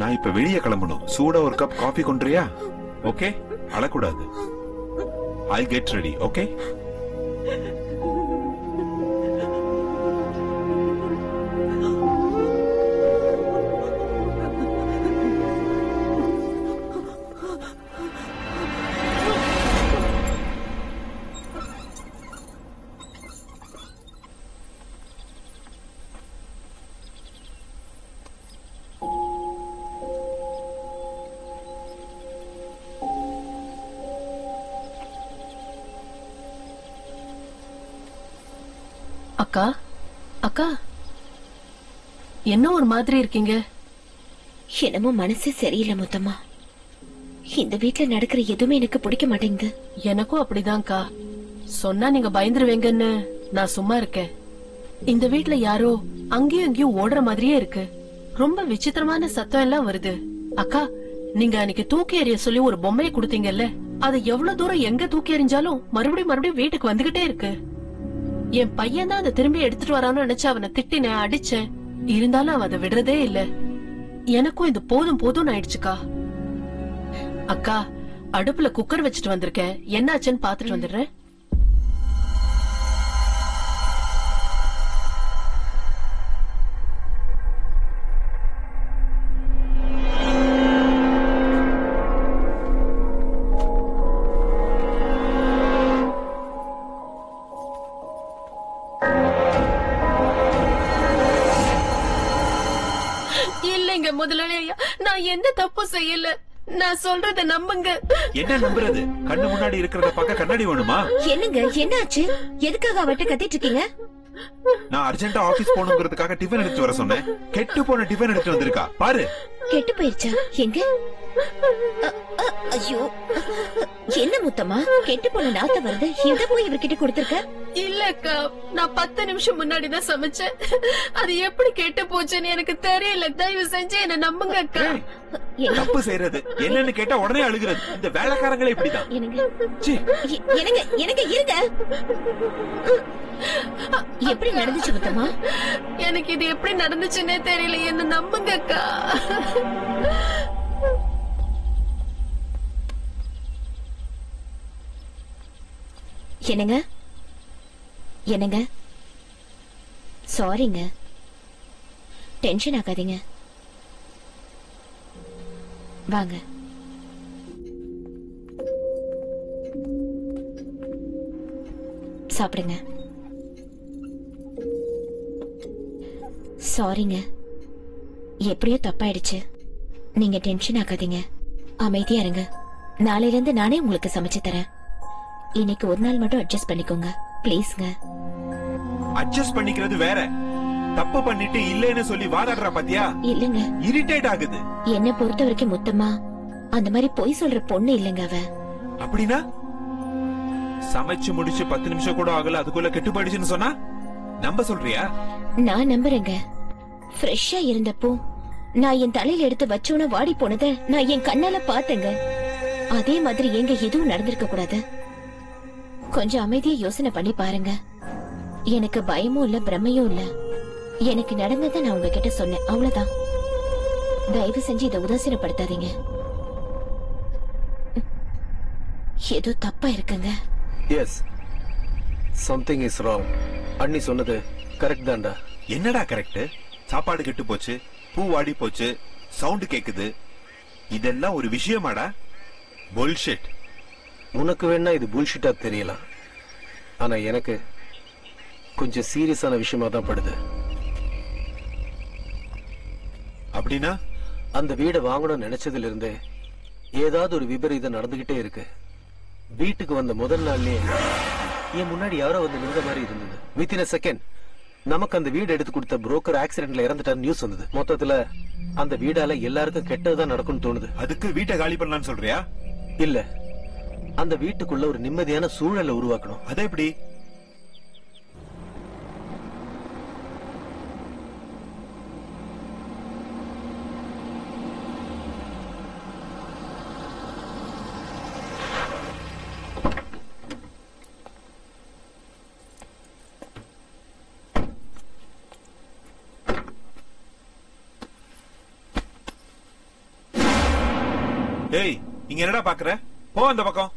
நான் இப்ப வெளியே கிளம்பணும். சூடா ஒரு கப் காஃபி கொண்டுறியா? ஓகே, அழக்கூடாது. I'll get ready, okay? அக்கா அக்கா என்ன ஒரு மாதிரி இருக்கீங்க? என்னமோ மனசே சரியில்லை முத்தம்மா. இந்த வீட்ல நடக்கிற எதுவுமே எனக்கு பிடிக்க மாட்டேங்குது. எனக்கும் அப்படிதான்க்கா. சொன்னா நீங்க பயந்துருவீங்கன்னு நான் சும்மா இருக்கேன். இந்த வீட்ல யாரோ அங்கேயும் இங்கேயும் ஓடுற மாதிரியே இருக்கு. ரொம்ப விசித்திரமான சத்தம் எல்லாம் வருது. அக்கா, நீங்க அன்னைக்கு தூக்கி எறிய சொல்லி ஒரு பொம்மையை கொடுத்தீங்கல்ல, அது எவ்வளவு தூரம் எங்க தூக்கி எறிஞ்சாலும் மறுபடியும் வீட்டுக்கு வந்துகிட்டே இருக்கு. என் பையன் தான் அதை திரும்பி எடுத்துட்டு வரான்னு நினைச்சு அவனை திட்டினேன், அடிச்சேன். இருந்தாலும் அவன் அதை விடுறதே இல்ல. எனக்கும் இது போதும் போதும்னு ஆயிடுச்சுக்கா. அக்கா, அடுப்புல குக்கர் வச்சுட்டு வந்திருக்கேன், என்னாச்சுன்னு பாத்துட்டு வந்துடுறேன். முதலாளியா, நான் எந்த தப்பு செய்யல. நான் சொல்றத நம்புங்க. என்ன நம்புறது? கண்ணு முன்னாடி இருக்கிறத பார்க்க கண்ணாடி வேணுமா? என்னங்க, என்னாச்சு? எதுக்காக அவட்ட கத்திட்டு இருக்கீங்க? நான் அர்ஜென்ட்டா ஆபீஸ் போகணுங்கிறதுக்காக டிஃபன் எடுத்து வர சொன்னேன். கெட்டு போன டிஃபன் எடுத்து வந்திருக்கா பாரு. கெட்டு போயிருச்சா? எங்க? ஐயோ, என்ன முத்தம்மா, கெட்டு போன நாத்த வருது. இத போய் இவர்கிட்ட கொடுத்திருக்க? இல்லக்கா, நான் 10 நிமிஷம் முன்னாடிதான் சமைச்சேன். அது எப்படி கெட்டு போச்சுன்னு எனக்கு தெரியல. தயவு செஞ்சு என்ன நம்புங்க அக்கா. தப்பு செய்யறது என்னன்னு கேட்டா உடனே அழுகிறது. இந்த வேலைக்காரங்களே இப்படிதான். எனக்கு இருங்க. எப்படி நடந்துச்சு முத்தம்மா? எனக்கு இது எப்படி நடந்துச்சுன்னே தெரியல. என்ன நம்புங்க அக்கா. என்னங்க என்னங்க, சாரிங்க. டென்ஷன் ஆகாதீங்க. வாங்க. சாப்பிடுங்க. சாரிங்க, எப்படியோ தப்பாயிடுச்சு. நீங்க டென்ஷன் ஆகாதீங்க, அமைதியா இருங்க. நாளையில இருந்து நானே உங்களுக்கு சமைச்சு தரேன். இன்னைக்கு ஒரு நாள் மட்டும் அட்ஜஸ்ட் பண்ணிக்கோங்க ப்ளீஸ்ங்க. அட்ஜஸ்ட் பண்ணிக்கிறது வேற, தப்பு பண்ணிட்டு இல்லன்னு சொல்லி வாதாடுற பாத்தியா? இல்லங்க, இரிட்டேட் ஆகுது. என்ன பொறுத்த வரைக்கும் முத்தம்மா அந்த மாதிரி பொய் சொல்ற பொண்ணு இல்லங்க அவ. அப்படின்னா சமைச்சு முடிச்சு 10 நிமிஷம் கூட ஆகல, அதுக்குள்ள கெட்டு போயிடுச்சுன்னு சொன்னா நம்ப சொல்றியா? நான் நம்புறேங்க. ஃப்ரெஷ்ஷா இருந்தப்போ நான் என் தலையில எடுத்து வச்சோன்னு வாடி போனதை நான் என் கண்ணால பாத்தேங்க. அதே மாதிரி எங்க எதுவும் நடந்திருக்க கூடாது. கொஞ்சம் அமைதியா யோசனை பண்ணி பாருங்க. எனக்கு பயமும் இல்ல, பிரமையும் இல்ல. எனக்கு நடந்ததை நான் உங்ககிட்ட சொன்னேன், அவ்வளவுதான். தயவு செஞ்சு இதை உதாசீனப்படுத்தாதீங்க. ஏதோ தப்பா இருக்குங்க. Yes, something is wrong. அண்ணி சொன்னது கரெக்ட் தான்டா. என்னடா கரெக்ட்? சாப்பாடு கெட்டு போச்சு, பூ வாடி போச்சு, சவுண்ட் கேக்குது. இதெல்லாம் ஒரு விஷயமாடா? புல்ஷிட். உனக்கு வேணா இது புல்ஷிட்டா தெரியலாம், ஆனா எனக்கு கொஞ்சம் சீரியஸான விஷயமா தான் படுது. அப்படின்னா அந்த வீடை வாங்கணும்னு நினைச்சதுல இருந்தே ஏதாவது ஒரு விபரீதம் நடந்துகிட்டே இருக்கு. வீட்டுக்கு வந்த முதல் நாள்லயே என் முன்னாடி யாரோ வந்து நின்ற மாதிரி இருந்தது. வித்தின் a செகண்ட் நமக்கு அந்த வீடு எடுத்து கொடுத்த புரோக்கர் ஆக்சிடென்ட்ல இறந்துட்டார் நியூஸ் வந்தது. மொத்தத்துல அந்த வீடால எல்லாருக்கும் கெட்டதுதான் நடக்கும்னு தோணுது. அதுக்கு வீட்டை காலி பண்ணலாம்னு சொல்றியா? இல்ல, அந்த வீட்டுக்குள்ள ஒரு நிம்மதியான சூழலை உருவாக்கணும். அது எப்படி? ஏய், இங்க என்னடா பாக்குற? போ அந்த பக்கம்.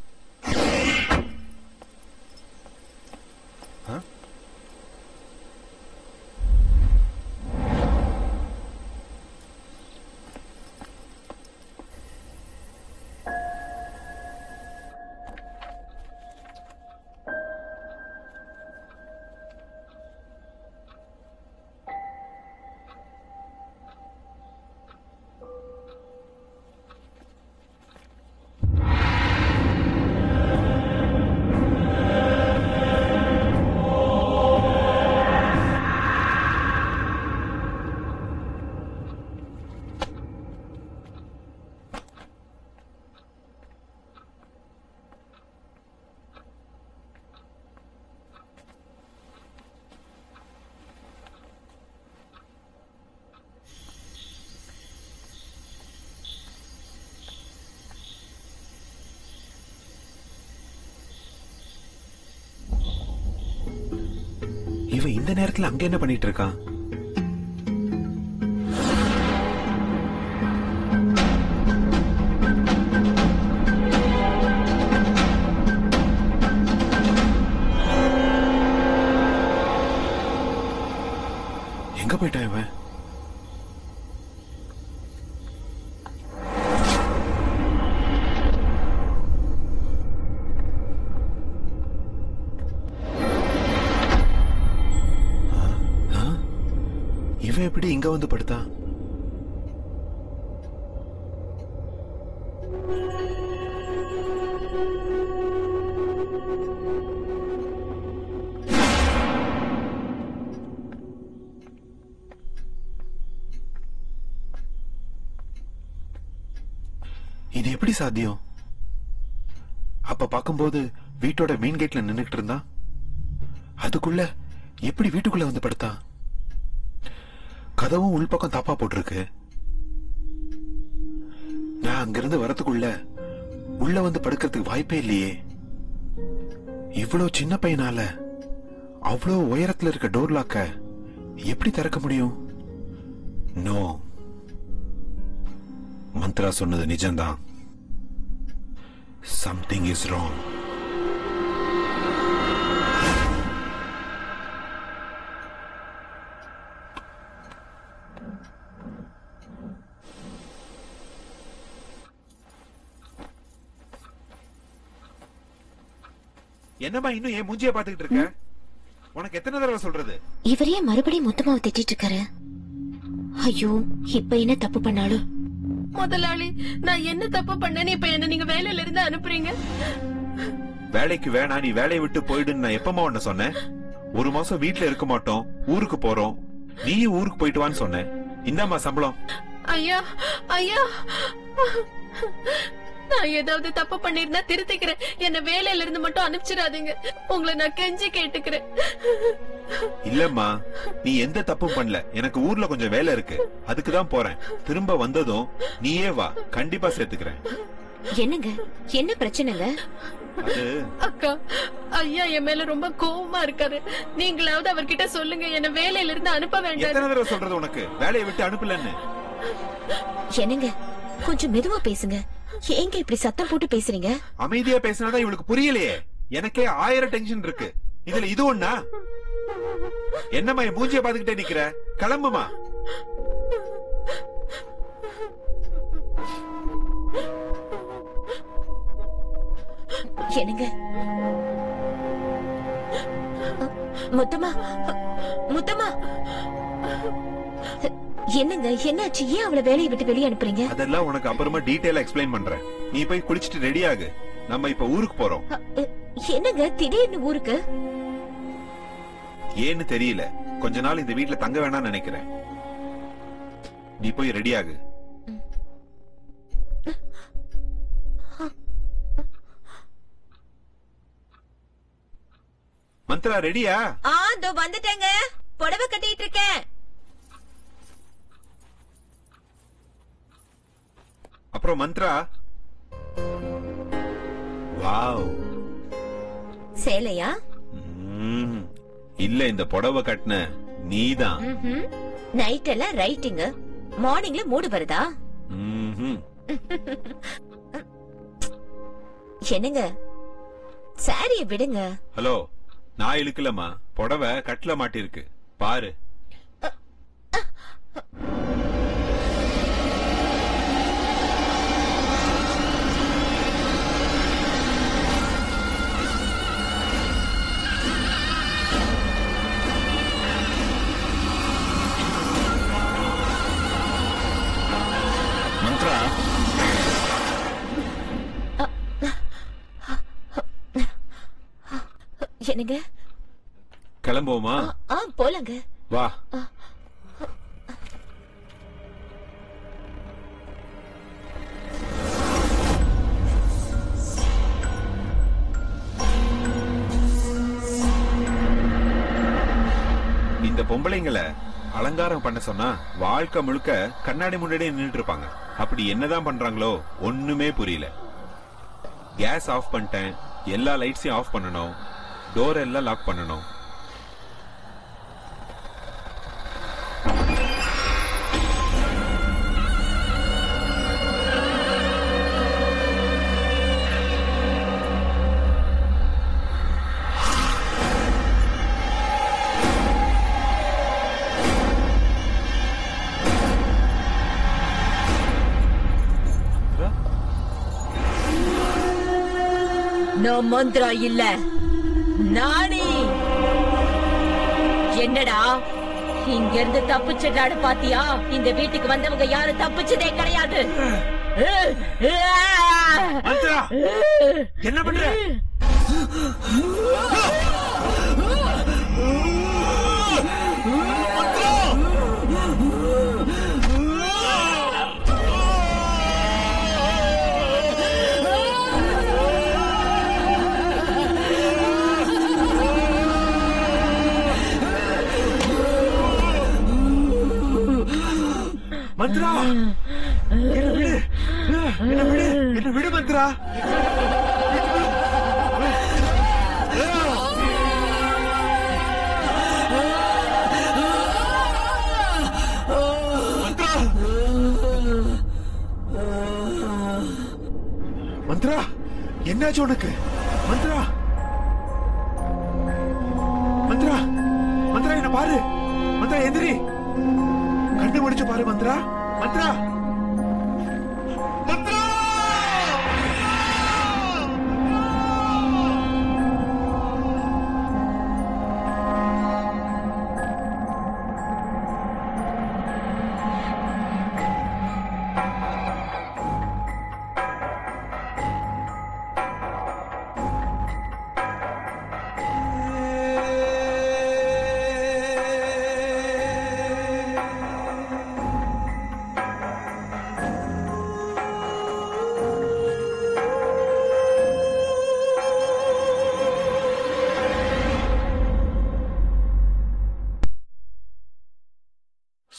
இந்த நேரத்துல அங்க என்ன பண்ணிட்டு இருக்கான்? எங்க போயிட்டான் இவன்? இவன் எப்படி இங்க வந்து படுத்தான்? இது எப்படி சாத்தியம்? அப்ப பாக்கும்போது வீட்டோட மெயின் கேட்ல நின்னுட்டு இருந்தான். அதுக்குள்ள எப்படி வீட்டுக்குள்ள வந்து படுத்தான்? கதவும் உள்பக்கம் தாப்பா போட்டிருக்கு. நான் அங்கிருந்து வரதுக்குள்ள உள்ள வந்து படுக்கிறதுக்கு வாய்ப்பே இல்லையே. இவ்வளவு சின்ன பையனால அவ்வளவு உயரத்துல இருக்க டோர் லாக்க எப்படி திறக்க முடியும்? நோ, மந்த்ரா சொன்னது நிஜம்தான். Something is wrong. என்னம்மா இன்னும் ஏன் மூஞ்சிய பாத்துக்கிட்டு இருக்க? உனக்கு எத்தனை தடவை சொல்றது? இவரையே மறுபடியும் மொத்தமாவை திட்டிட்டு இருக்காரு. ஐயோ, இப்ப என்ன தப்பு பண்ணாலும்? முதலாளி, நான் என்ன தப்பு பண்ணேன்னு இப்ப என்ன நீங்க வேலையில இருந்து அனுப்புறீங்க? வேலைக்கு வேணா, நீ வேலையை விட்டு போயிடுன்னு நான் எப்பமா உன்ன சொன்னேன்? ஒரு மாசம் வீட்டுல இருக்க மாட்டோம், ஊருக்கு போறோம், நீ ஊருக்கு போயிட்டு வான்னு சொன்னேன். இந்தாம்மா சம்பளம். ஐயா, ஐயா, நான் ஏதாவது தப்பு பண்ணிருந்தா திருத்திக்கிறேன். என்ன வேலையில இருந்து மட்டும் அனுப்பிச்சிடாதீங்க. உங்களை நான் கெஞ்சி கேட்டுக்கிறேன். இல்லம்மா, நீ எந்த தப்பும் பண்ணல. எனக்கு ஊர்ல கொஞ்சம் வேலை இருக்கு, அதுக்குதான் போறேன். திரும்ப வந்ததும் நீயே வா, கண்டிப்பா சேர்த்துக்கிறேன். என்னங்க, என்ன பிரச்சனைங்க? அது அக்கா, ஐயா என் மேல ரொம்ப கோவமா இருக்காரு. நீங்களாவது அவர்கிட்ட சொல்லுங்க, என்ன வேலையில இருந்து அனுப்ப வேண்டாம். எத்தனை தடவை சொல்றது உனக்கு வேலையை விட்டு அனுப்பலன்னு? என்னங்க, கொஞ்சம் மெதுவா பேசுங்க. ஏங்க இப்படி சத்தம் போட்டு பேசுறீங்க? அமைதியா பேசினாதான் இவளுக்கு புரியலையே. எனக்கே 1000 டென்ஷன் இருக்கு, இதுல இது ஒண்ணா? என்னம்மா மூஞ்சிய பாத்துக்கிட்டே நிக்கிற? கிளம்புமா. என்னங்க, முத்தமா, முத்தமா, என்னங்க என்னாச்சு? ஏன் அவளை வேலையை விட்டு வெளியே அனுப்புறீங்க? அதெல்லாம் உனக்கு அப்புறமா டீடைலா எக்ஸ்பிளைன் பண்றேன். நீ போய் குளிச்சிட்டு ரெடி ஆகு, நம்ம இப்ப ஊருக்கு போறோம். என்னங்க திடீர்னு ஊருக்கு? ஏன்னு தெரியல, கொஞ்ச நாள் இந்த வீட்டுல தங்க வேணாம்னு நினைக்கிறேன். நீ போய் ரெடி ஆகு. மந்த்ரா ரெடியா? இதோ வந்துட்டேங்க, புடவை கட்டிட்டு இருக்கேன். அப்புறம் மந்த்ரா, வாவ், சேலையா? இல்ல, இந்த புடவை கட்டின நீதான். நைட் எல்லாம் ரைட்டிங், மார்னிங்ல மூடு வருதா? என்னங்க, சாரிய விடுங்க. ஹலோ, நான் இழுக்கலமா, புடவை கட்டில மாட்டிருக்கு பாரு. மந்த்ரா, என்னங்க, கிளம்புவோமா? போலாங்க, வா. இந்த பொம்பளைங்களை அலங்காரம் பண்ண சொன்னா வாழ்க்கை முழுக்க கண்ணாடி முன்னாடி நின்றுட்டு இருப்பாங்க. அப்படி என்னதான் பண்றாங்களோ ஒண்ணுமே புரியல. கேஸ் ஆஃப் பண்ணிட்டேன், எல்லா லைட்ஸையும் ஆஃப் பண்ணணும், டோர் எல்லாம் லாக் பண்ணணும். மந்திரா இல்ல, நானே. என்னடா இங்க இருந்து தப்பிச்சிடாடு பாத்தியா? இந்த வீட்டுக்கு வந்தவங்க யாரும் தப்பிச்சதே கிடையாது. என்ன பண்ற? மந்த்ரா, என்ன விடு, என்ன விடு மந்த்ரா. மந்த்ரா, என்னாச்சு உனக்கு? மந்த்ரா, மந்த்ரா, மந்த்ரா என்ன பாரு. மந்த்ரா எந்திரி, கண்ணு முடிச்சு பாரு. Mantra, Mantra, Mantra.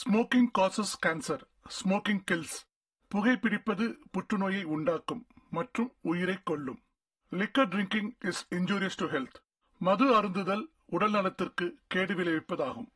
Smoking causes cancer, smoking kills. புகைப்பிடிப்பது புற்றுநோயை உண்டாக்கும் மற்றும் உயிரை கொல்லும். Liquor drinking is injurious to health. மது அருந்துதல் உடல் நலத்திற்கு கேடு விளைவிப்பதாகும்.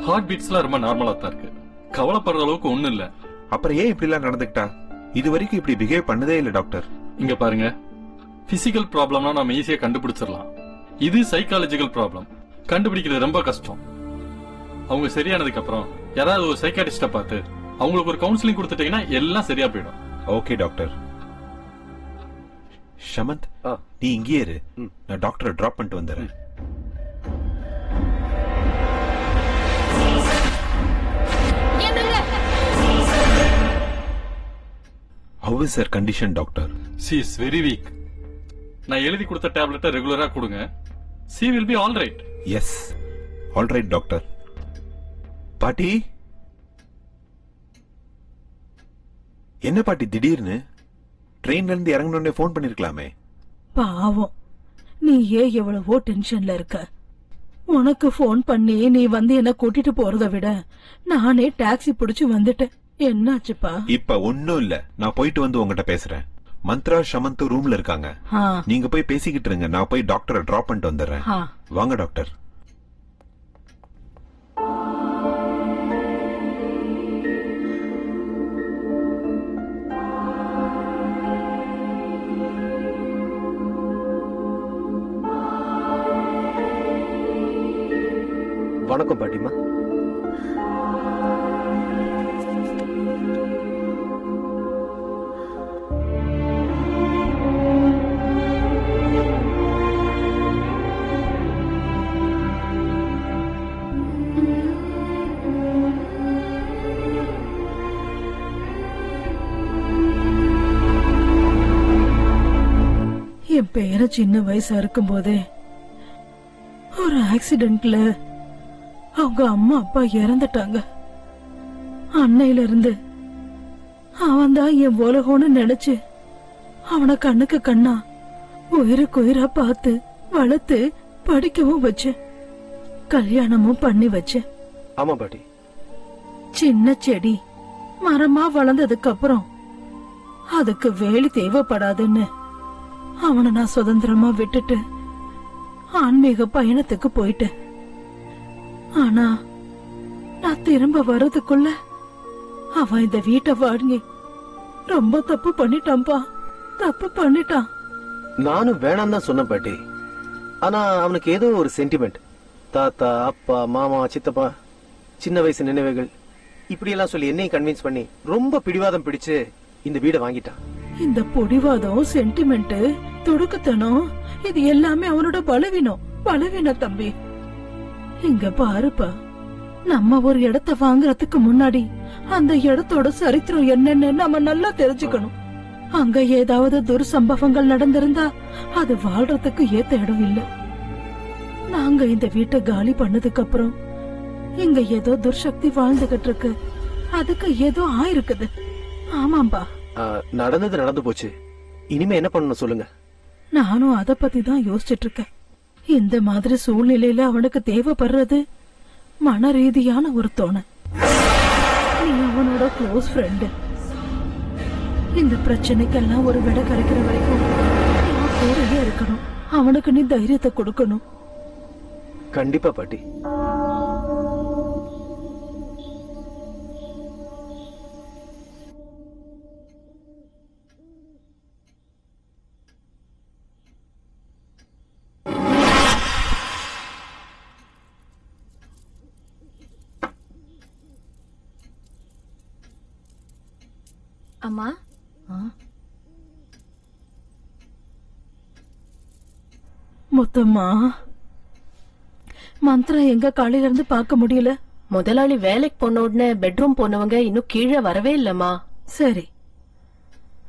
ஹார்ட் பீட்ஸ்லாம் ரொம்ப நார்மலா தான் இருக்கு, கவலைப்படுற அளவுக்கு ஒண்ணும் இல்ல. அப்புறம் ஏன் இப்படி எல்லாம் நடந்துக்கிட்டா? இது வரைக்கும் இப்படி பிஹேவ் பண்ணதே இல்ல டாக்டர். இங்க பாருங்க, பிசிக்கல் ப்ராப்ளம்னா நம்ம ஈஸியா கண்டுபிடிச்சிடலாம். இது சைக்காலஜிக்கல் ப்ராப்ளம், கண்டுபிடிக்கிறது ரொம்ப கஷ்டம். அவங்க சரியானதுக்கு அப்புறம் யாராவது ஒரு சைக்காட்டிஸ்ட பார்த்து அவங்களுக்கு ஒரு கவுன்சிலிங் கொடுத்துட்டீங்கன்னா எல்லாம் சரியா போயிடும். Okay doctor. ஷமந்த், நீ இங்கேயே இரு, நான் டாக்டரை டிராப் பண்ணிட்டு வந்துடுறேன். How is her condition, doctor? She is very weak. நான் எழுதி கொடுத்த டேப்லெட்டை ரெகுலரா கொடுங்க. She will be all right. Yes, all right, doctor. பாட்டி, என்ன பாட்டி திடீர்னு ட்ரெயின்ல இருந்து இறங்கணும்னே போன் பண்ணிருக்கலாமே. பாவம், நீ ஏன் எவ்வளவோ டென்ஷன்ல இருக்க. உனக்கு போன் பண்ணி நீ வந்து என்ன கூட்டிட்டு போறத விட நானே டாக்ஸி பிடிச்சு வந்துட்டேன். என்னாச்சுப்பா? இப்ப ஒன்னும் இல்ல, நான் போயிட்டு வந்து உங்ககிட்ட பேசுறேன். மந்த்ரா ஷமந்த் ரூம்ல இருக்காங்க, நீங்க போய் பேசிக்கிட்டு இருங்க. நான் போய் டாக்டரை டிராப் பண்ணிட்டு வந்துடுறேன். வாங்க டாக்டர். வணக்கம் பாட்டிமா. என் பேர சின்ன வயசா இருக்கும் போதே ஒரு ஆக்சிடென்ட்ல அவங்க அம்மா அப்பா இறந்துட்டாங்க. அன்னையில இருந்து அவன் தான் என் உலகம்னு நினைச்சு அவனை கண்ணுக்கு கண்ணா உயிருக்கு உயிரா பார்த்து வளர்த்து படிக்கவும் வச்சேன், கல்யாணமும் பண்ணி வச்சேன். ஆமா பாட்டி. சின்ன செடி மரமா வளர்ந்ததுக்கு அப்புறம் அதுக்கு வேலி தேவைப்படாதுன்னு அவனை நான் சுதந்திரமா விட்டுட்டு ஆன்மீக பயணத்துக்கு போயிட்டேன். ஆனா நான் திரும்ப வர்றதுக்குள்ள அவன் இந்த வீட்டை வாங்கி ரொம்ப தப்பு பண்ணிட்டான்பா, தப்பு பண்ணிட்டான். நானும் வேணாம் தான் சொன்னேன் பாட்டி. ஆனா அவனுக்கு ஏதோ ஒரு சென்டிமெண்ட். தாத்தா, அப்பா, மாமா, சித்தப்பா, சின்ன வயசு நினைவுகள் இப்படி எல்லாம் சொல்லி என்னையும் கன்வின்ஸ் பண்ணி ரொம்ப பிடிவாதம் பிடிச்சு இந்த வீடை வாங்கிட்டான். இந்த பொடிவாதம், சென்டிமெண்ட், துடுக்குத்தனம் இது எல்லாமே அவனோட பலவீனம் தம்பி. இங்க பாருப்பா, நம்ம ஒரு இடத்தை வாங்குறதுக்கு முன்னாடி அந்த இடத்தோட சரித்திரம் என்னன்னு நம்ம நல்லா தெரிஞ்சுக்கணும். அங்க ஏதாவது துர்சம்பவங்கள் நடந்திருந்தா அது வாழ்றதுக்கு ஏத்த இடம் இல்ல. நாங்க இந்த வீட்டை காலி பண்ணதுக்கு அப்புறம் இங்க ஏதோ துர்சக்தி வாழ்ந்துகிட்டு இருக்கு, அதுக்கு ஏதோ ஆயிருக்குது. ஆமாம்பா. நடந்தது நடந்து போச்சு, இனிமே என்ன பண்ணணும் சொல்லுங்க. நானும் அத பத்தி தான் யோசிச்சுட்டு இருக்கேன். இந்த மாதிரி சூழ்நிலையில அவனுக்கு தேவைப்படுறது மன ரீதியான ஒரு துணை. நீ அவனோட க்ளோஸ் ஃப்ரெண்டு. இந்த பிரச்சனைக்கெல்லாம் ஒரு விட கிடைக்கிற வரைக்கும் கூடவே இருக்கணும். அவனுக்கு நீ தைரியத்தை கொடுக்கணும். கண்டிப்பா பாட்டி. அம்மா, மொத்தமா மந்திரம் எங்க காலையில இருந்து பார்க்க முடியல. முதலாளி வேலைக்கு போன உடனே பெட்ரூம் போனவங்க இன்னும் கீழே வரவே இல்லம்மா. சரி,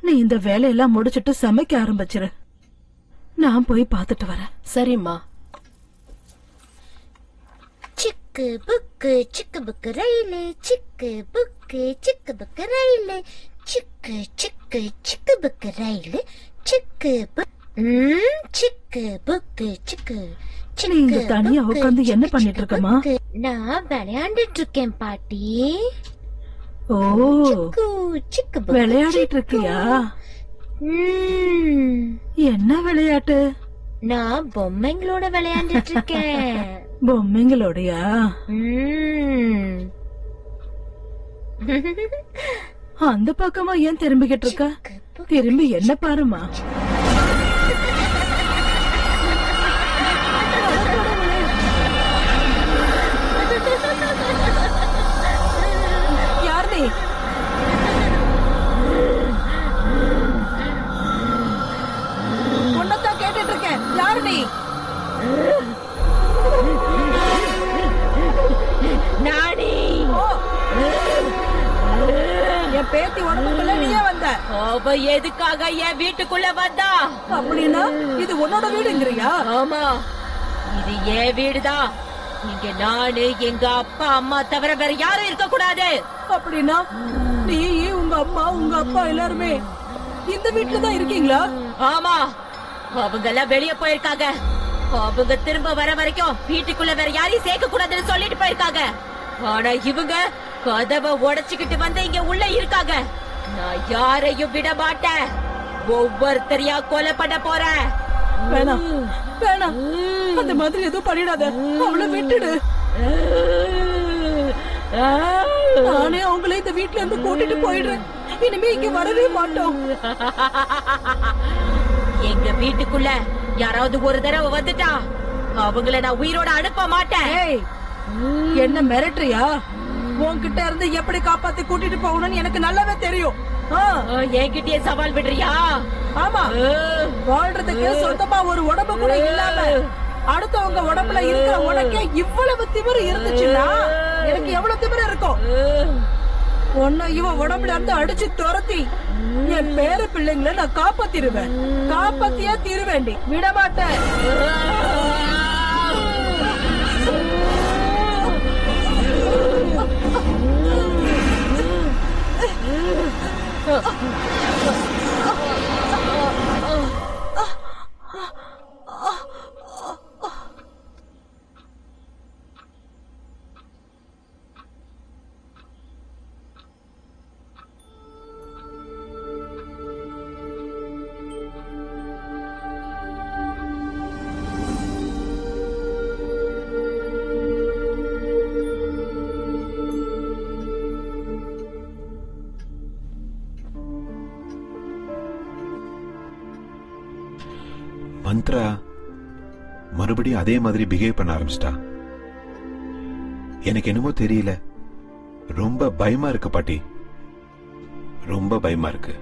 நீ இந்த வேலையெல்லாம் முடிச்சிட்டு சமைக்க ஆரம்பிச்சிரு. நான் போய் பார்த்துட்டு வரேன். சரிம்மா. சிக்கு புக்கு ரயிலு, சிக்கு புக்கு ரயிலு, சிக்கு புக்கு ரயிலு, சிக்கு புக்கு சிக்கு. நீ இங்க தனியா உட்காந்து என்ன பண்ணிட்டு இருக்கமா? நான் விளையாண்டுட்டு இருக்கேன் பாட்டி. ஓ, விளையாடிட்டு இருக்கியா? என்ன விளையாட்டு? நான் பொம்மைங்களோட விளையாண்டுட்டு இருக்கேன். பொம்மைங்களோடயா? அந்த பக்கமா ஏன் திரும்பிக்கிட்டு இருக்க? திரும்பி என்ன பாருமா. யார் நீ? உன்னதான் கேட்டுட்டு இருக்கேன். யார் நீ? நானி. என் பேத்தி உடம்புக்குள்ள நீயே வந்த. அவ எதுக்காக என் வீட்டுக்குள்ள வந்தா? அப்படின்னா இது உன்னோட வீடுங்கிறியா? ஆமா, இது என் வீடுதான். இங்க நானு, எங்க அப்பா அம்மா தவிர வேற யாரும் இருக்க கூடாது. அப்படின்னா நீ, உங்க அம்மா, உங்க அப்பா எல்லாருமே இந்த வீட்டுலதான் இருக்கீங்களா? ஆமா, அவங்க எல்லாம் வெளியே போயிருக்காங்க. அவங்க திரும்ப வர வரைக்கும் வீட்டுக்குள்ள வேற யாரையும் சேர்க்க கூடாதுன்னு சொல்லிட்டு போயிருக்காங்க. ஆனா இவங்க கதவை உடைச்சுக்கிட்டு வந்து இங்க உள்ள இருக்காங்க. நான் யாரையும் விட மாட்டேன். ஒவ்வொருத்தரையா கொலை பண்ண போறேன். வேணாம் வேணாம், அந்த மாதிரி எதுவும் பண்ணிடாத. அவளை விட்டுடு. நானே அவங்கள இந்த வீட்டுல இருந்து கூட்டிட்டு போயிடுறேன். இனிமே இங்க வரவே மாட்டோம். எங்க வீட்டுக்குள்ள யாராவது ஒரு தடவை வந்துட்டா அவங்கள நான் உயிரோட அனுப்ப மாட்டேன். என்ன மிரட்டுறியா? உன்கிட்ட இருந்து எப்படி காப்பாத்தி கூட்டிட்டு போகணும்னு எனக்கு நல்லாவே தெரியும். என்கிட்டயே சவால் விடுறியா? ஆமா, வாழ்றதுக்கு சொந்தமா ஒரு உடம்பு கூட இல்லாம அடுத்தவங்க உடம்புல இருக்கிற உனக்கே இவ்வளவு திமிரு இருந்துச்சுன்னா எனக்கு எவ்வளவு திமிரு இருக்கும்? உன்னை இவன் உடம்புல இருந்து அடிச்சு துரத்தி என் பேர பிள்ளைங்களை நான் காப்பாத்திருவேன். காப்பாத்தியா தீருவேண்டி, விட மாட்டேன். மந்த்ரா மறுபடியும் அதே மாதிரி பிஹேவ் பண்ண ஆரம்பிச்சிட்டா. எனக்கு என்னமோ தெரியல, ரொம்ப பயமா இருக்கு பாட்டி, ரொம்ப பயமா இருக்கு.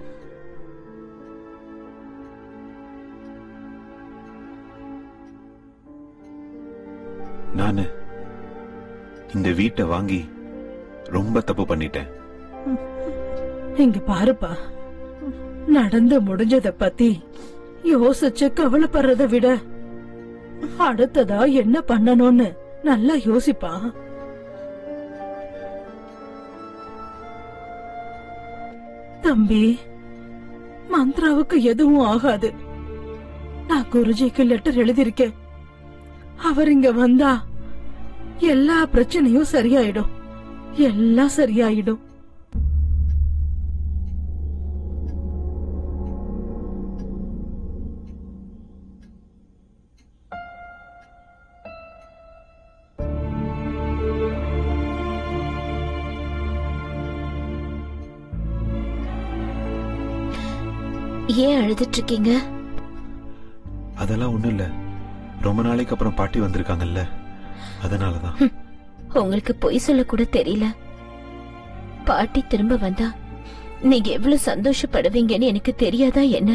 நானு இந்த வீட்டை வாங்கி ரொம்ப தப்பு பண்ணிட்டேன். இங்க பாருப்பா, நடந்து முடிஞ்சத பத்தி யோசிச்சு கவலைப்படுறத விட அடுத்ததா என்ன பண்ணணும்னு நல்லா யோசிப்பா. தம்பி, மந்த்ராவுக்கு எதுவும் ஆகாது. நான் குருஜிக்கு லெட்டர் எழுதியிருக்கேன். அவர் இங்க வந்தா எல்லா பிரச்சனையும் சரியாயிடும், எல்லாம் சரியாயிடும். ஏன் அழுதுட்டு இருக்கீங்க? அதெல்லாம் ஒண்ணும் இல்ல, ரொம்ப நாளைக்கு அப்புறம் பாட்டி வந்திருக்காங்கல்ல, அதனாலதான். உங்களுக்கு பொய் சொல்ல கூட தெரியல. பாட்டி திரும்ப வந்தா நீங்க எவ்வளவு சந்தோஷப்படுவீங்கன்னு எனக்கு தெரியாதா என்ன?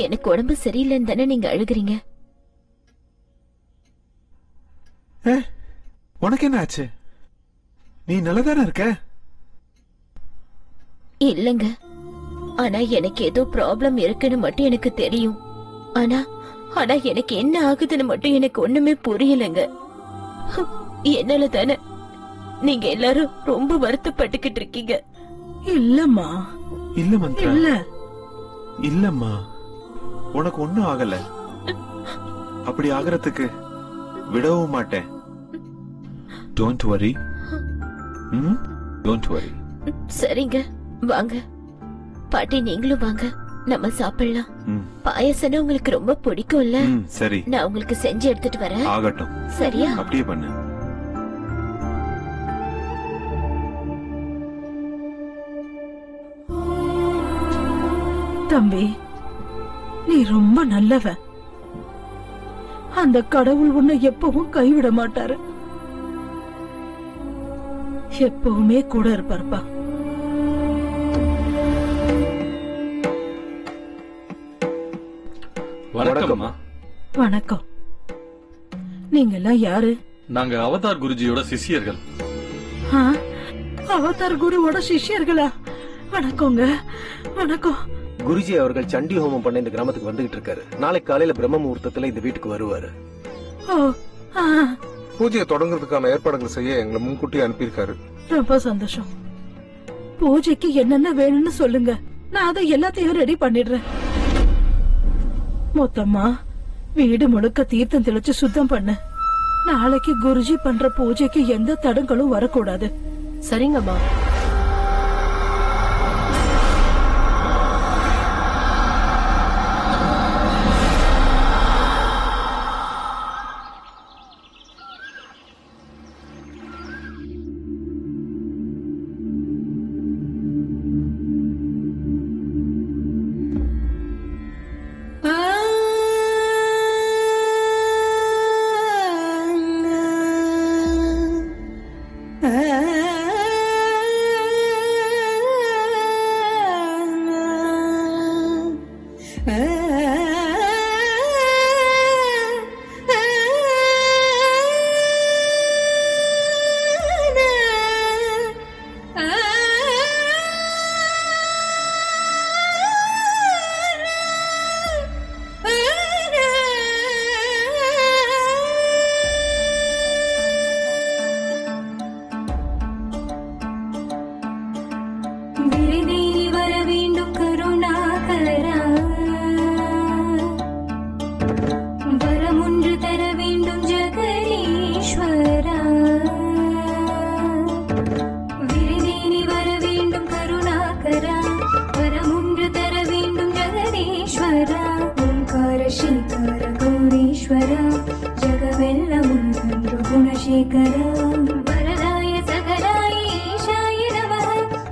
எனக்கு உடம்பு சரியில்லைன்னு தானே நீங்க அழுகுறீங்க. உனக்கு என்ன ஆச்சு? நீ நல்லதானே இருக்க? இல்லங்க, ஆனா எனக்கு ஏதோ ப்ராப்ளம் இருக்குன்னு மட்டும் எனக்கு தெரியும். ஆனா ஆனா எனக்கு என்ன ஆகுதுன்னு மட்டும் எனக்கு ஒண்ணுமே புரியலங்க. என்னால தானே நீங்க எல்லாரும் ரொம்ப வருத்தப்பட்டுக்கிட்டு இருக்கீங்க. இல்லம்மா, இல்ல மந்த்ரா, இல்ல இல்லம்மா, உனக்கு ஒண்ணும் ஆகல. அப்படி ஆகறதுக்கு விடவும் மாட்டேன். Don't worry, don't worry. சரிங்க, வாங்க பாட்டி, நீங்களும் வாங்க, நம்ம சாப்பிடலாம். பாயசம் உங்களுக்கு ரொம்ப பிடிக்கும்ல? சரி, நான் உங்களுக்கு செஞ்சு எடுத்துட்டு வரேன். ஆகட்டும். சரியா? அப்படியே பண்ணு. தம்பி, நீ ரொம்ப நல்லவன். அந்த கடவுள் உன்னை எப்பவும் கைவிட மாட்டாரு, எப்பவுமே கூட இருப்பார்ப்பா. வணக்கம்மா. வணக்கம். நீங்க எல்லாம் யாரு? நாங்க அவதார் குருஜியோட சிஷ்யர்கள். அவதார் குருவோட சிஷ்யர்களா? வணக்கங்க, வணக்கம். குருஜி அவர்கள் சண்டி ஹோமம் பண்ண இந்த கிராமத்துக்கு வந்துகிட்டு இருக்காரு. நாளைக்கு காலையில பிரம்ம முகூர்த்தத்துல இந்த வீட்டுக்கு வருவாரு. பூஜையை தொடங்குறதுக்கான ஏற்பாடுகள் செய்ய எங்களை முன்கூட்டி அனுப்பியிருக்காரு. ரொம்ப சந்தோஷம். பூஜைக்கு என்னென்ன வேணும்னு சொல்லுங்க, நான் அதை எல்லாத்தையும் ரெடி பண்ணிடுறேன். மொத்தமா வீடு முழுக்க தீர்த்தம் தெளிச்சு சுத்தம் பண்ணு. நாளைக்கு குருஜி பண்ற பூஜைக்கு எந்த தடங்களும் வரக்கூடாது. சரிங்கம்மா.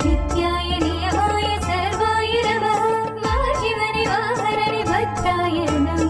நித்யாய நியமாய சர்வாய நமः, மகாஜீவனி வாகரணி பக்தாய நமः.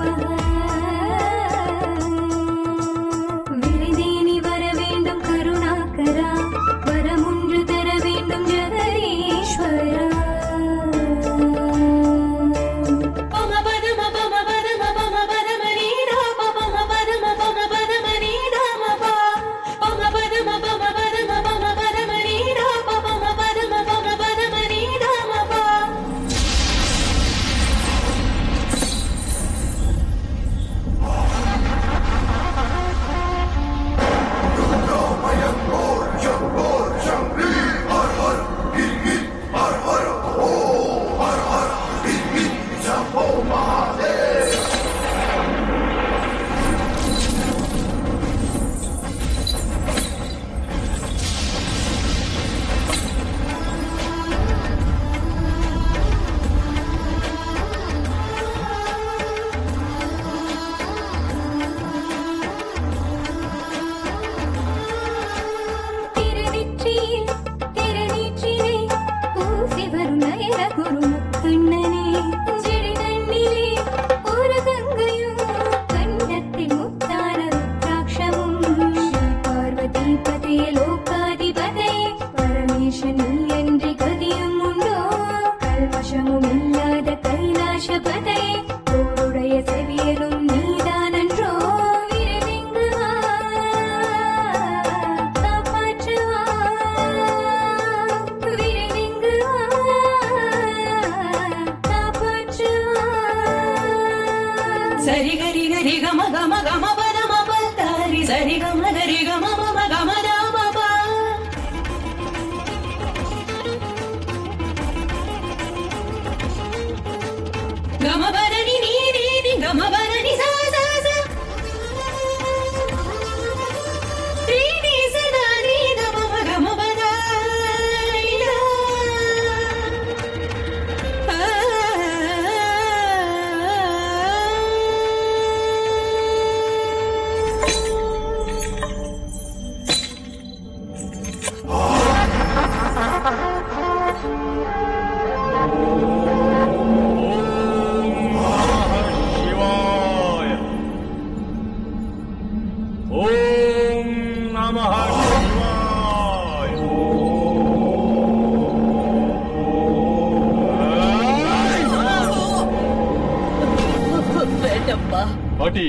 சரி கரி கரி கம கம கம பத மப தாரி சரி கம கரி கம மம கம தா மப கம பரணி நீ நீ நீ கம பரணி சா சா சா நீ நீ சதா நீ கம கம பத பாட்டி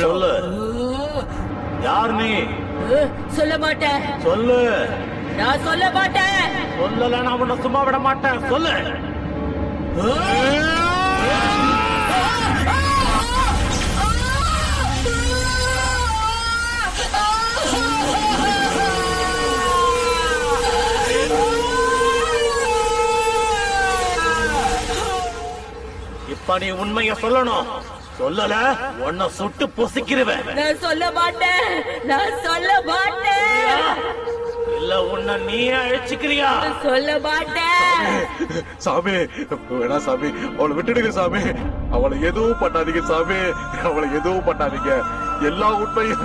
சொல்லு, யார் நீ? சொல்ல மாட்டேன். சொல்லு. நான் சொல்ல மாட்டேன். சொல்லல, நான் உன்னை சும்மா விட மாட்டேன். சொல்லு. இப்ப நீ உண்மைய சொல்லணும். சொல்லல, உன்னை சுட்டு பொசிக்கிறவன். நான் சொல்ல மாட்டேன். நான் சொல்ல மாட்டேன். இல்ல உன்னை நீயே அழிச்சுக்கிறியா? சொல்ல மாட்டேன். சாமி வேணா சாமி, அவளை விட்டுடுங்க சாமி. அவளை எதுவும் பண்ணாதீங்க சாமி. அவளை எதுவும் பண்ணாதீங்க. எல்லா உண்மையும்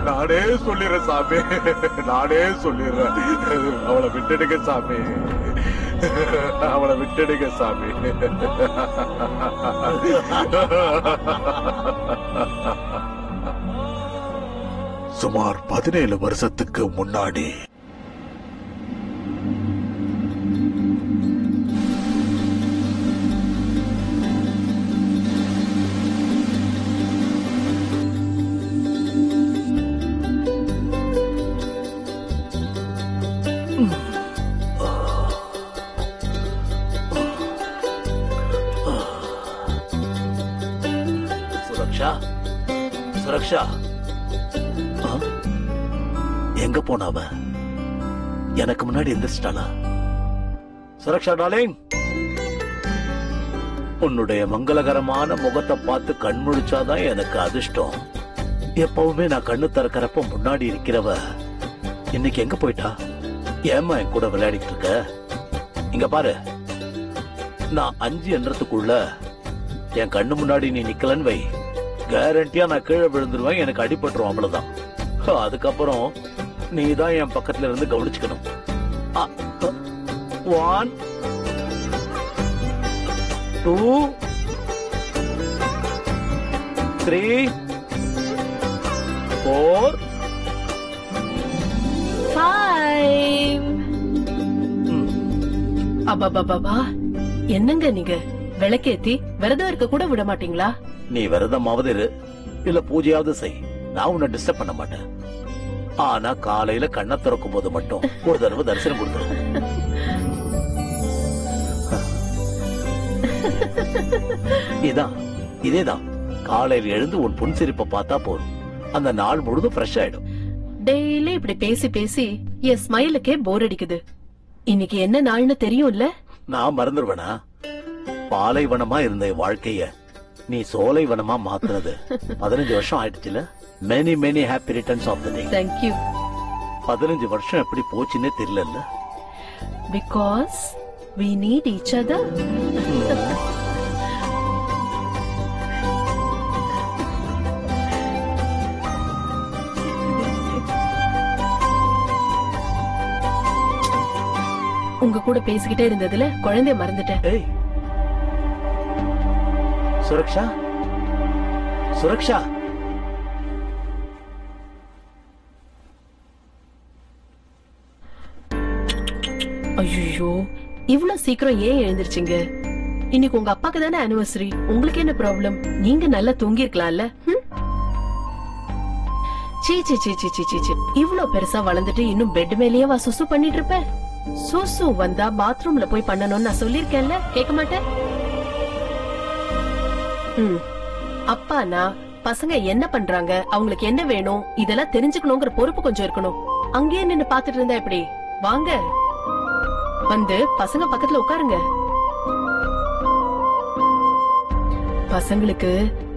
நானே சொல்லிடுறேன் சாமி. நானே சொல்லிடுறேன். அவளை விட்டுடுங்க சாமி. அவளை விட்டுடுங்க சாமி. சுமார் 17 வருஷத்துக்கு முன்னாடி சுரக்ஷா எங்க போனாவ? எனக்கு முன்னாடி எந்திரிச்சிட்டாளா? சுரக்ஷா டார்லிங், உன்னுடைய மங்களகரமான முகத்தை பார்த்து கண் முழிச்சாதான் எனக்கு அதிர்ஷ்டம். எப்பவுமே நான் கண்ணு திறக்கிறப்ப முன்னாடி இருக்கிறவ இன்னைக்கு எங்க போயிட்டா? ஏமா என் கூட விளையாடிட்டு இருக்க? இங்க பாரு, நான் 5 என்றதுக்குள்ள என் கண்ணு முன்னாடி நீ நிக்கலன்னு வை, கேரண்டியா நான் கீழே விழுந்துருவேன். எனக்கு அடிபட்டுரும், அவ்வளவுதான். அதுக்கப்புறம் நீ தான் என் பக்கத்துல இருந்து கவனிச்சுக்கணும். 1 2 3 4 5. அப்பா என்னங்க நீங்க விளக்கேத்தி விரதம் இருக்க கூட விட மாட்டீங்களா? நீ விரதமாவது இரு, இல்ல பூஜையாவது செய், நான் உன்னை டிஸ்டர்ப் பண்ண மாட்டேன். ஆனா காலையில கண்ணை திறக்கும் போது மட்டும் ஒரு தடவை தரிசனம் கொடுத்துரு. இதேதான் காலையில எழுந்து உன் புன்சிரிப்பை பார்த்தா போதும், அந்த நாள் முழுதும் ஃப்ரெஷ் ஆயிடும். டெய்லி இப்படி பேசி பேசி என் ஸ்மைலுக்கே போர் அடிக்குது. இன்னைக்கு என்ன நாள்னு தெரியும்ல? நான் மறந்துடுவேனா? பாலைவனமா இருந்த வாழ்க்கைய நீ சோலைவனமா மாத்துறது 15 வருஷம் ஆயிடுச்சுல. Many many happy returns of the day. Thank you. 15 வருஷம் எப்படி போச்சுன்னே தெரியல. Because we need each other. உங்க கூட பேசிக்கிட்டே இருந்ததுல குழந்தைய மறந்துட்டேன். சுரக்ஷா, சுரக்ஷா. ஐயோ, இவ்வளவு சீக்கிரம் ஏன் எழுந்திருச்சீங்க? இன்னைக்கு உங்க அப்பாக்கு தானே ஆனிவர்சரி, உங்களுக்கு என்ன ப்ராப்ளம்? நீங்க நல்லா தூங்கி இருக்கலாம்ல. சீ சீ சீ சீ சீ சீ, இவ்வளவு பெருசா வளர்ந்துட்டு இன்னும் பெட் மேலேயே வா சுசு பண்ணிட்டு இருப்ப? சுசு வந்தா பாத்ரூம்ல போய் பண்ணணும்னு நான் சொல்லிருக்கேன்ல, கேட்க மாட்டேன். அப்பானா பசங்க என்ன பண்றாங்க, அவங்களுக்கு என்ன வேணும், இதெல்லாம் தெரிஞ்சுக்கணுங்கிற பொறுப்பு கொஞ்சம் இருக்கணும். அங்கேயே நின்னு பாத்துட்டு இருந்தா எப்படி? வாங்க, வந்து பசங்க பக்கத்துல உட்காருங்க. பசங்களுக்கு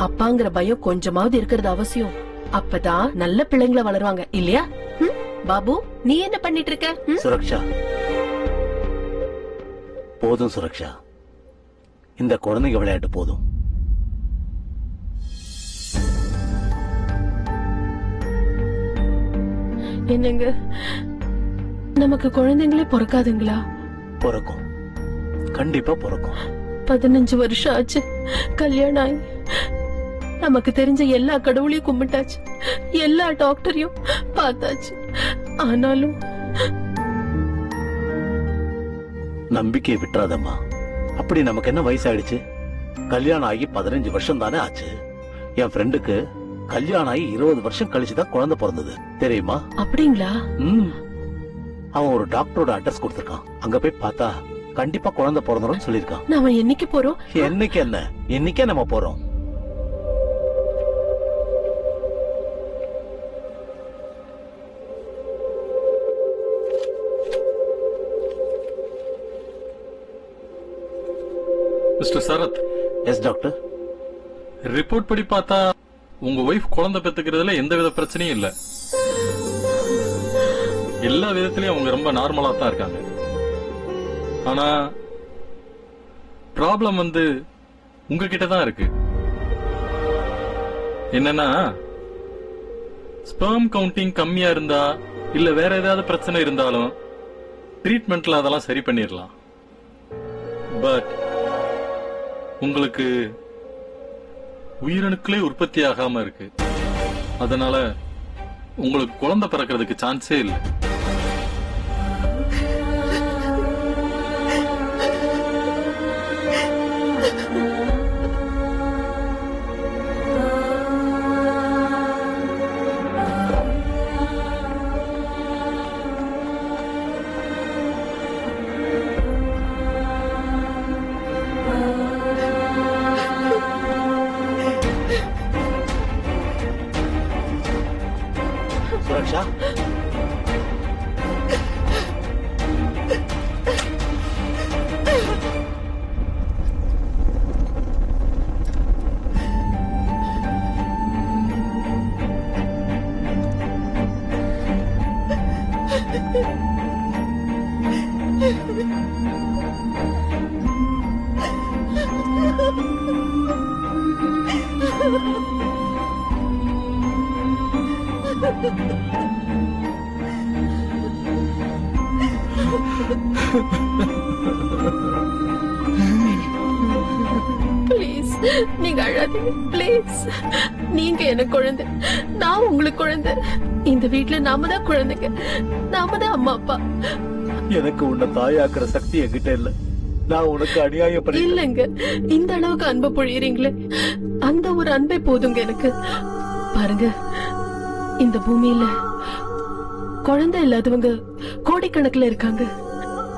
அப்பாங்கிற பயம் கொஞ்சமாவது இருக்கிறது அவசியம். அப்பதான் நல்ல பிள்ளைங்கள வளருவாங்க, இல்லையா? பாபு, நீ என்ன பண்ணிட்டு இருக்க? சுரக்ஷா, போதும் சுரக்ஷா, இந்த குழந்தைங்க விளையாட்டு போதும். என்னங்க, நமக்கு குழந்தைங்களே பிறக்காதுங்களா? பிறக்கும், கண்டிப்பா பிறக்கும். 15 வருஷம் ஆச்சு கல்யாணம் ஆகி. நமக்கு தெரிஞ்ச எல்லா கடவுளையும் கும்பிட்டாச்சு, எல்லா டாக்டரையும் பார்த்தாச்சு. ஆனாலும் நம்பிக்கையை விட்டுறாதம்மா. அப்படி நமக்கு என்ன வயசாயிடுச்சு? கல்யாணம் ஆகி 15 வருஷம் தானே ஆச்சு. என் ஃப்ரெண்டுக்கு கல்யாணம் ஆகி 20 வருஷம் கழிச்சுதான் குழந்தை பிறந்தது, தெரியுமா? அப்படிங்களா? அவன் ஒரு டாக்டரோட அட்ரஸ் கொடுத்திருக்கான், அங்க போய் பார்த்தா கண்டிப்பா குழந்தை பிறந்துரும் சொல்லிருக்கான். நாம என்னைக்கு போறோம்? என்னைக்கு என்ன, இன்னைக்கே நம்ம போறோம். Mister Sarath. Yes doctor. Report படி பார்த்தா உங்க ஒய்ஃப் குழந்தை பெத்துக்கிறதுல எந்த வித பிரச்சனையும் இல்ல. எல்லா விதத்திலயும் அவங்க ரொம்ப நார்மலா தான் இருக்காங்க. ஆனா ப்ராப்ளம் வந்து உங்ககிட்ட தான் இருக்கு. என்னன்னா, ஸ்பெர்ம் கவுண்டிங் கம்மியா இருந்தா இல்ல வேற ஏதாவது பிரச்சனை இருந்தாலும் ட்ரீட்மெண்ட்ல அதெல்லாம் சரி பண்ணிடலாம். பட் உங்களுக்கு உயிரணுக்களே உற்பத்தி ஆகாம இருக்கு. அதனால உங்களுக்கு குழந்தை பிறக்கிறதுக்கு சான்ஸே இல்லை. சுரக்ஷா, பிளீஸ், நீங்க அழாதீங்க பிளீஸ். நீங்க எனக்கு குழந்தை, நான் உங்களுக்கு குழந்தை. இந்த வீட்டுல நாம தான் குழந்தைங்க, நாம தான் அம்மா அப்பா. எனக்கு உன்னை தாயாக்குற சக்தி என்கிட்ட இல்ல. நான் உனக்கு அநியாயம் பண்ணி இல்லங்க, இந்த அளவுக்கு அன்பை பொழியறீங்களே, அந்த ஒரு அன்பே போதுங்க எனக்கு. பாருங்க, இந்த பூமியில குழந்தை இல்லாதவங்க கோடிக்கணக்குல இருக்காங்க.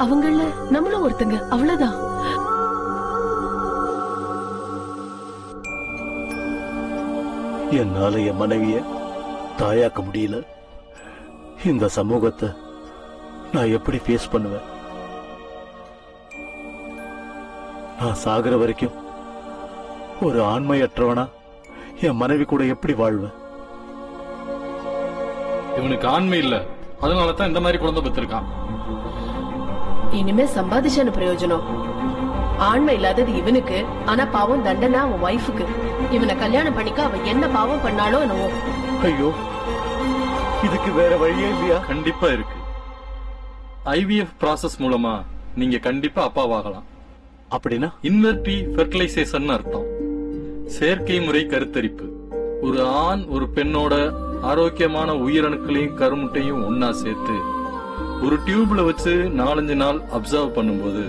அவங்கள நம்மளும் ஒருத்தங்க, அவ்வளவுதான். என்னால என் மனைவிய தாயாக்க முடியல. இந்த சமூகத்தை நான் எப்படி ஃபேஸ் பண்ணுவேன்? நான் சாகுற வரைக்கும் ஒரு ஆண்மையற்றவனா என் மனைவி கூட எப்படி வாழ்வேன்? இவனுக்கு ஆண்மை இல்ல, அதனாலதான் இந்த மாதிரி குழந்தை பெற்றிருக்கான். இனிமே சம்பாதிச்சான பிரயோஜனம். ஆண்மை இல்லாதது இவனுக்கு, ஆனா பாவம் தண்டனை அவன் வைஃபுக்கு. இவனை கல்யாணம் பண்ணிக்க அவன் என்ன பாவம் பண்ணாலோ என்னவோ. ஐயோ, இதுக்கு வேற வழியே இல்லையா? கண்டிப்பா இருக்கு. ஐவிஎஃப் ப்ராசஸ் மூலமா நீங்க கண்டிப்பா அப்பாவாகலாம். அப்படின்னா இன்வெர்டி ஃபெர்டிலைசேஷன் அர்த்தம். செயற்கை முறை கருத்தரிப்பு. ஒரு ஆண் ஒரு பெண்ணோட ஆரோக்கியமான உயிரணுக்களையும் கருமுட்டையும் ஒன்னா சேர்த்து ஒரு டியூப்ல வச்சு 4-5 நாள் அப்சர்வ் பண்ணும்போது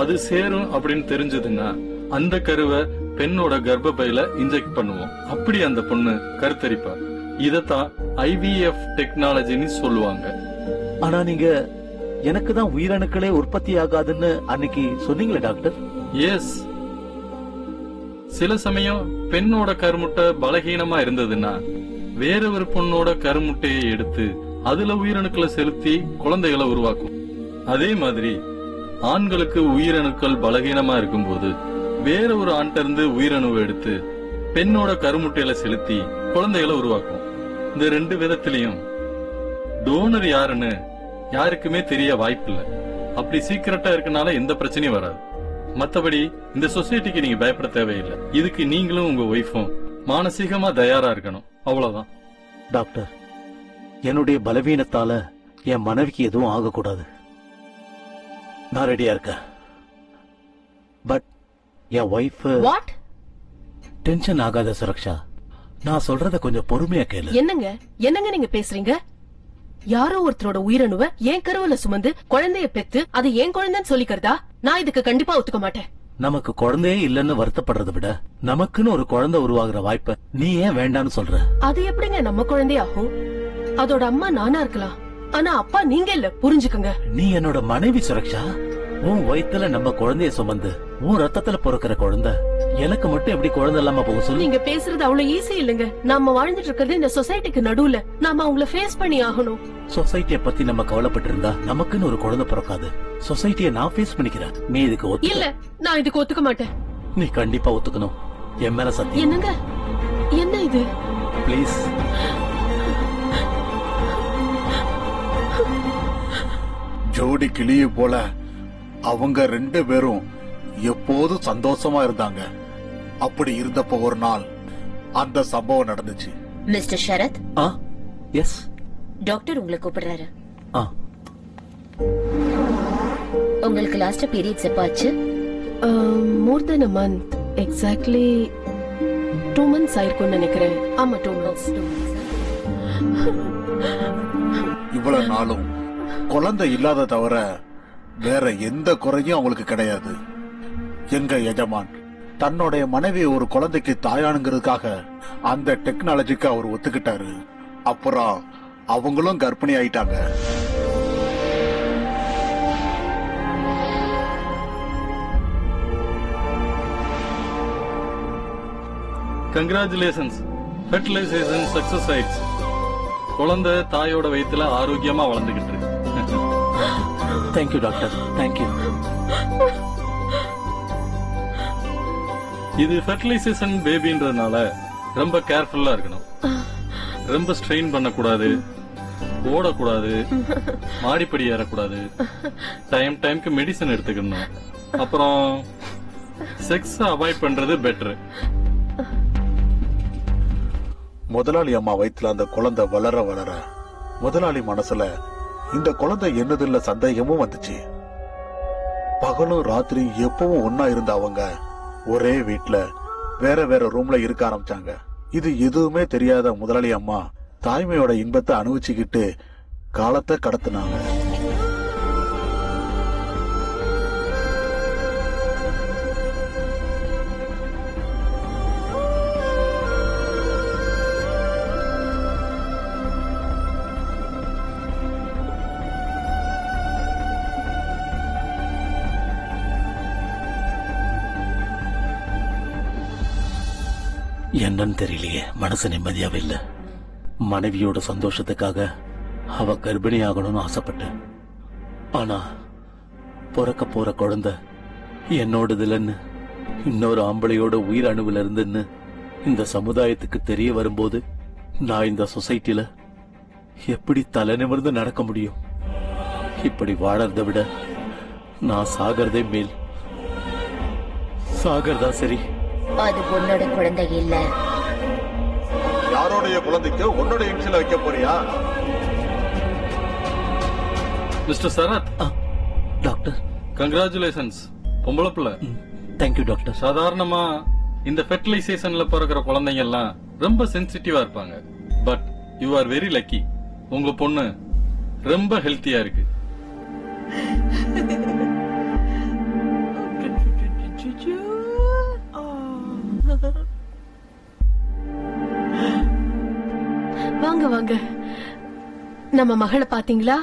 அது சேரும் அப்படின்னு தெரிஞ்சதுன்னா அந்த கருவை பெண்ணோட கர்ப்பப்பையில இன்ஜெக்ட் பண்ணுவோம். அப்படி அந்த பொண்ணு கருத்தரிப்பா. இதத்தான் ஐவிஎஃப் டெக்னாலஜின்னு சொல்லுவாங்க. ஆனா நீங்க எனக்கு தான் உயிரணுக்களே உற்பத்தி ஆகாதுன்னு அன்னைக்கு சொன்னீங்களே டாக்டர். எஸ், சில சமயம் பெண்ணோட கருமுட்டை பலகீனமா இருந்ததுன்னா வேற ஒரு பொண்ணோட கருமுட்டையை எடுத்து அதுல உயிரணுக்களை செலுத்தி குழந்தைகளை உருவாக்கும். அதே மாதிரி ஆண்களுக்கு உயிரணுக்கள் பலகீனமா இருக்கும்போது வேற ஒரு ஆண்ட இருந்து உயிரணுவை எடுத்து பெண்ணோட கருமுட்டையில செலுத்தி குழந்தைகளை உருவாக்கும். இந்த 2 விதத்திலையும் டோனர் யாருன்னு யாருக்குமே தெரிய வாய்ப்பில்லை. அப்படி சீக்கிரட்டா இருக்கனால எந்த பிரச்சனையும் வராது. மத்தபடி இந்த சொசைட்டிக்கு நீங்க பயப்பட தேவையில்லை. இதுக்கு நீங்களும் உங்க ஒய்ஃபும் மானசீகமா தயாரா இருக்கணும், அவ்வளவுதான். டாக்டர், என்னுடைய பலவீனத்தால என் மனைவிக்கு எதுவும் ஆகக்கூடாது. நான் ரெடியா இருக்கேன். But N wife what? Tension ஆகாத சுரக்ஷா, நான் சொல்றத கொஞ்சம் பொறுமையா கேளு. என்னங்க நீங்க பேசுறீங்க? யாரோ ஒருத்தரோட உயிரணுவ என் கருவுல சுமந்து குழந்தைய பெத்து அது என் குழந்தைன்னு சொல்லிக்கிறதா? நான் இதுக்கு கண்டிப்பா ஒத்துக்க மாட்டேன். நமக்கு குழந்தையே இல்லன்னு வருத்தப்படுறதை விட நமக்குன்னு ஒரு குழந்தை உருவாகிற வாய்ப்பை நீ ஏன் வேண்டான்னு சொல்ற? அது எப்படிங்க நம்ம குழந்தையாகும்? அதோட அம்மா நானா இருக்கலாம், ஆனா அப்பா நீங்க இல்ல, புரிஞ்சுக்கங்க. நீ என்னோட மனைவி சுரக்ஷா. உன் வயித்துல நம்ம குழந்தைய சுமந்து உன் ரத்தத்துல பிறக்கிற குழந்தை எனக்கு மட்டும் எப்படி குழந்தை இல்லாம போக சொல்லு? நீங்க பேசுறது அவ்வளவு ஈஸி இல்லங்க. நாம வாழ்ந்துட்டு இருக்கிறது இந்த சொசைட்டிக்கு நடுவுல. நாம அவங்கள ஃபேஸ் பண்ணி ஆகணும். சொசைட்டிய பத்தி நம்ம கவலைப்பட்டு இருந்தா நமக்குன்னு ஒரு குழந்தை பிறக்காது. சொசைட்டிய நான் ஃபேஸ் பண்ணிக்கிறேன். நீ இதுக்கு ஒத்து? இல்ல, நான் இதுக்கு ஒத்துக்க மாட்டேன். நீ கண்டிப்பா ஒத்துக்கணும். என் மேல சத்தியம். என்னங்க, என்ன இது? பிளீஸ். ஜோடி கிளியை போல அவங்க 2 பேரும் எப்போதும் சந்தோஷமா இருந்தாங்க. அப்படி இருந்தப்போ ஒரு நாள் அந்த சம்பவம் நடந்துச்சு. மிஸ்டர் ஷரத். எஸ். டாக்டர் உங்களை கூப்பிடுறாரு. உங்களுக்கு லாஸ்ட் பீரியட்ஸ் எப்ப ஆச்சு? மோர் தென் a month. எக்ஸாக்ட்லி 2 months ஆயிருக்கும்னு நினைக்கிறேன். ஆமா, 2 months. இவ்வளவு நாளும் குழந்தை இல்லாத தவிர வேற எந்த குறையும் அவங்களுக்கு கிடையாது. எங்க எஜமான் தன்னுடைய மனைவி ஒரு குழந்தைக்கு தாயானுங்கிறதுக்காக அந்த டெக்னாலஜிக்கு அவர் ஒத்துக்கிட்டாரு. அப்புறம் அவங்களும் கர்ப்பிணி ஆயிட்டாங்க. கங்க்ராச்சுலேஷன்ஸ், ஃபெர்டிலைசேஷன் சக்சஸ் ஆயிடுச்சு. குழந்தை தாயோட வயித்துல ஆரோக்கியமா வளர்ந்துகிட்டு இருக்கு. Thank you doctor, thank you. இது ஃபெர்டிலைசேஷன் பேபின்றதுனால ரொம்ப கேர்ஃபுல்லா இருக்கணும். ரொம்ப ஸ்ட்ரெயின் பண்ணக்கூடாது, ஓடக்கூடாது, மாடிப்படி ஏறக்கூடாது, டைம்க்கு மெடிசன் எடுத்துக்கணும். அப்புறம் செக்ஸ் அவாய்ட் பண்றது பெட்டர். முதலாளி அம்மா வயிற்றுல அந்த குழந்தை வளர வளர முதலாளி மனசுல இந்த குழந்தை என்னதுல சந்தேகமும் வந்துச்சு. பகலும் ராத்திரி எப்பவும் ஒன்னா இருந்த அவங்க ஒரே வீட்டுல வேற வேற ரூம்ல இருக்க ஆரம்பிச்சாங்க. இது எதுவுமே தெரியாத முதலாளி அம்மா தாய்மையோட இன்பத்தை அனுபவிச்சுக்கிட்டு காலத்தை கடத்தினாங்க. என்னன்னு தெரியலையே, மனசு நிம்மதியாவே இல்ல. மனைவியோட சந்தோஷத்துக்காக அவ கர்ப்பிணி ஆகணும்னு ஆசைப்பட்டேன். ஆனா பிறக்க போற குழந்தை என்னோடதுலன்னு, இன்னொரு ஆம்பளையோட உயிர் அணுவுல இருந்துன்னு இந்த சமுதாயத்துக்கு தெரிய வரும்போது நான் இந்த சொசைட்டில எப்படி தலை நிமிர்ந்து நடக்க முடியும்? இப்படி வாழறதை விட நான் சாகிறதே மேல். சாகிறதா சரி. அது உன்னோட குழந்தை இல்ல. யாரோடைய குழந்தைக்கு உன்னோட இன்சியல் வைக்க போறியா? மிஸ்டர் சரத். Doctor, congratulations. பொம்பளை பிள்ளை. Thank you doctor. சாதாரணமா இந்த ஃபெர்டிலைசேஷன்ல பிறக்கிற குழந்தைங்க எல்லாம் ரொம்ப சென்சிட்டிவா இருப்பாங்க. But you are very lucky. உங்க பொண்ணு ரொம்ப ஹெல்த்தியா இருக்கு. வாங்க வாங்க. நம்ம மகளை பாத்தீங்களா?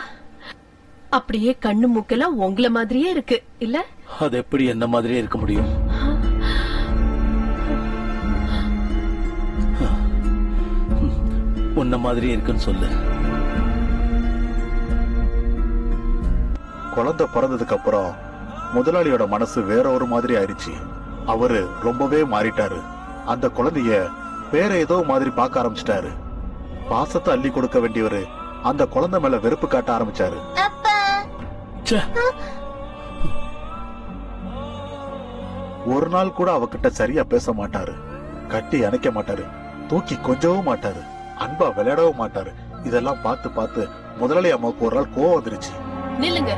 அப்படியே கண்ணு மூக்கெல்லாம் உங்கள மாதிரியே இருக்கு இல்ல? அது எப்படி என்ன மாதிரியே இருக்க முடியும்? உன்ன மாதிரி இருக்குன்னு சொல்லு. குழந்தை பிறந்ததுக்கு அப்புறம் முதலாளியோட மனசு வேற ஒரு மாதிரி ஆயிடுச்சு. அவரு ரொம்பவே மாறிட்டாரு. அந்த குழந்தைய வேற ஏதோ மாதிரி பார்க்க ஆரம்பிச்சிட்டாரு. பாசத்தை அள்ளி கொடுக்க வேண்டியவரு அந்த குழந்தை மேல வெறுப்பு காட்ட ஆரம்பிச்சாரு. ஒரு நாள் கூட அவகிட்ட சரியா பேச மாட்டாரு, கட்டி அணைக்க மாட்டாரு, தூக்கி கொஞ்சவும் மாட்டாரு, அன்பா விளையாடவும் மாட்டாரு. இதெல்லாம் பார்த்து பார்த்து முதலாளி அம்மாவுக்கு ஒரு நாள் கோவம் வந்துருச்சு. நில்லுங்க.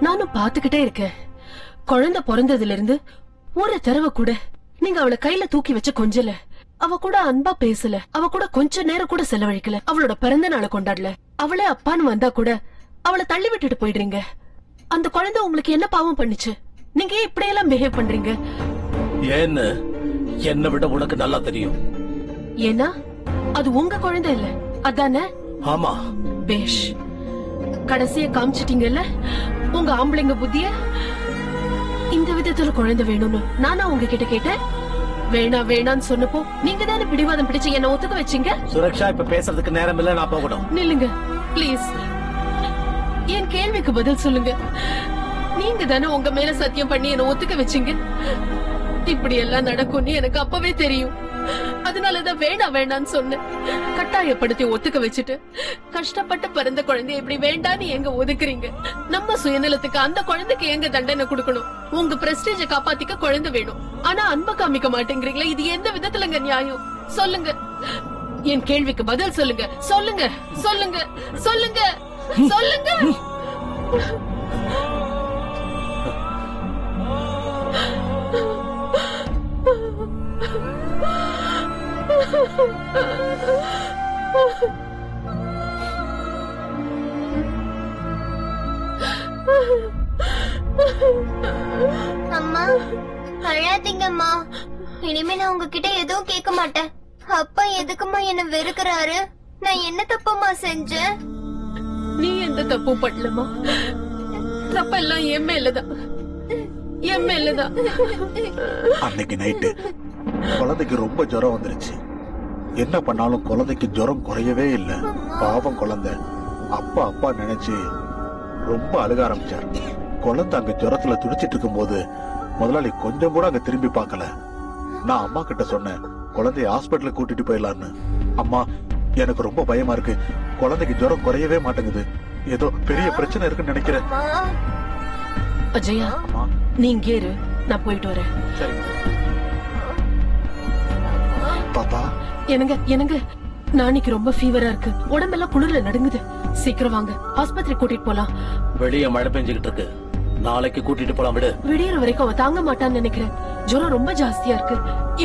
நானும் பாத்துக்கிட்டே இருக்கேன். குழந்தை பிறந்ததுல இருந்து ஒரு தடவை கூட நீங்க அவளை கையில தூக்கி வச்ச கொஞ்சல, அவ கூட அன்பா பேசல, அவ கூட கொஞ்ச நேரம் கூட செலவழிக்கல, அவளோட பிறந்த நாளை கொண்டாடல. அவளே அப்பான்னு வந்தா கூட அவளை தள்ளி விட்டுட்டு போயிடுறீங்க. அந்த குழந்தை உங்களுக்கு என்ன பாவம் பண்ணுச்சு? நீங்க இப்படி எல்லாம் பிஹேவ் பண்றீங்க? ஏன்னு என்ன விட உனக்கு நல்லா தெரியும். ஏன்னா அது உங்க குழந்தை இல்ல, அதானே? ஆமா. பேஷ். கடைசியா காமிச்சிட்டீங்கல்ல உங்க ஆம்பளைங்க புத்திய. இந்த விதத்துல குழந்தை வேணும்னு நானா உங்ககிட்ட கேட்டேன்? வேணா வேணான்னு சொன்னப்போ நீங்க தானே பிடிவாதம் பிடிச்சு என்ன ஒத்துக்க வச்சீங்க. சுரக்ஷா, இப்ப பேசுறதுக்கு நேரம் இல்ல, நான் போகணும். நில்லுங்க பிளீஸ். என் கேள்விக்கு பதில் சொல்லுங்க. நீங்க தானே உங்க மேல சத்தியம் பண்ணி என்ன ஒத்துக்க வச்சீங்க. இப்படி எல்லாம் நடக்கும்னு எனக்கு அப்பவே தெரியும். அதனாலதான் வேணா வேணான்னு சொன்னேன். கட்டாயப்படுத்தி ஒத்துக்க வச்சுட்டு கஷ்டப்பட்டு பிறந்த குழந்தைய இப்படி வேண்டான்னு எங்க ஒதுக்குறீங்க? நம்ம சுயநலத்துக்கு அந்த குழந்தைக்கு எங்க தண்டனை கொடுக்கணும்? உங்க பிரஸ்டீஜ காப்பாத்திக்க குழந்தை வேணும், ஆனா அன்பை காமிக்க மாட்டேங்கிறீங்களா? இது எந்த விதத்துலங்க நியாயம்? சொல்லுங்க. என் கேள்விக்கு பதில் சொல்லுங்க. சொல்லுங்க சொல்லுங்க சொல்லுங்க சொல்லுங்க. அம்மா அழாதீங்கம்மா. இனிமே நான் உங்ககிட்ட எதுவும் கேட்க மாட்டேன். அப்பா எதுக்குமா என்ன வெறுக்கிறாரு? நான் என்ன தப்பமா செஞ்சேன்? நீ எந்த தப்பும் பண்ணலமா. தப்பெல்லாம் என் மேலதான், என் மேலதான். அன்னைக்கு நைட்டு குழந்தைக்கு ரொம்ப ஜுரம் வந்துருச்சு. என்ன பண்ணாலும் குழந்தைக்கு ஜுரம் குறையவே இல்ல. பாவம் குழந்தை அப்பா அப்பா நினைச்சு ரொம்ப அழுக ஆரம்பிச்சார். குழந்தை அங்க ஜுரத்துல துடிச்சிட்டு இருக்கும் போது முதலாளி கொஞ்சம் கூட அங்க திரும்பி பார்க்கல. நான் அம்மா கிட்ட சொன்னேன், குழந்தைய ஹாஸ்பிட்டலுக்கு கூட்டிட்டு போயிடலான்னு. அம்மா, எனக்கு ரொம்ப பயமா இருக்கு, குழந்தைக்கு ஜுரம் குறையவே மாட்டேங்குது, ஏதோ பெரிய பிரச்சனை இருக்குன்னு நினைக்கிறேன். அஜயா, நீ இங்கே இரு, நான் போயிட்டு வரேன். சரி பாப்பா. எனக்கு நாளைக்கு ரொம்ப ஃபீவரா இருக்கு, உடம்பெல்லாம் குளிர்ல நடுங்குது. சீக்கிரம் வாங்க, ஆஸ்பத்திரி கூட்டிட்டு போலாம். வெளியே மழை பெஞ்சுக்கிட்டு இருக்கு, நாளைக்கு கூட்டிட்டு போலாம். விடு. விடியற வரைக்கும் அவன் தாங்க மாட்டான்னு நினைக்கிறேன். ஜுரம் ரொம்ப ஜாஸ்தியா இருக்கு.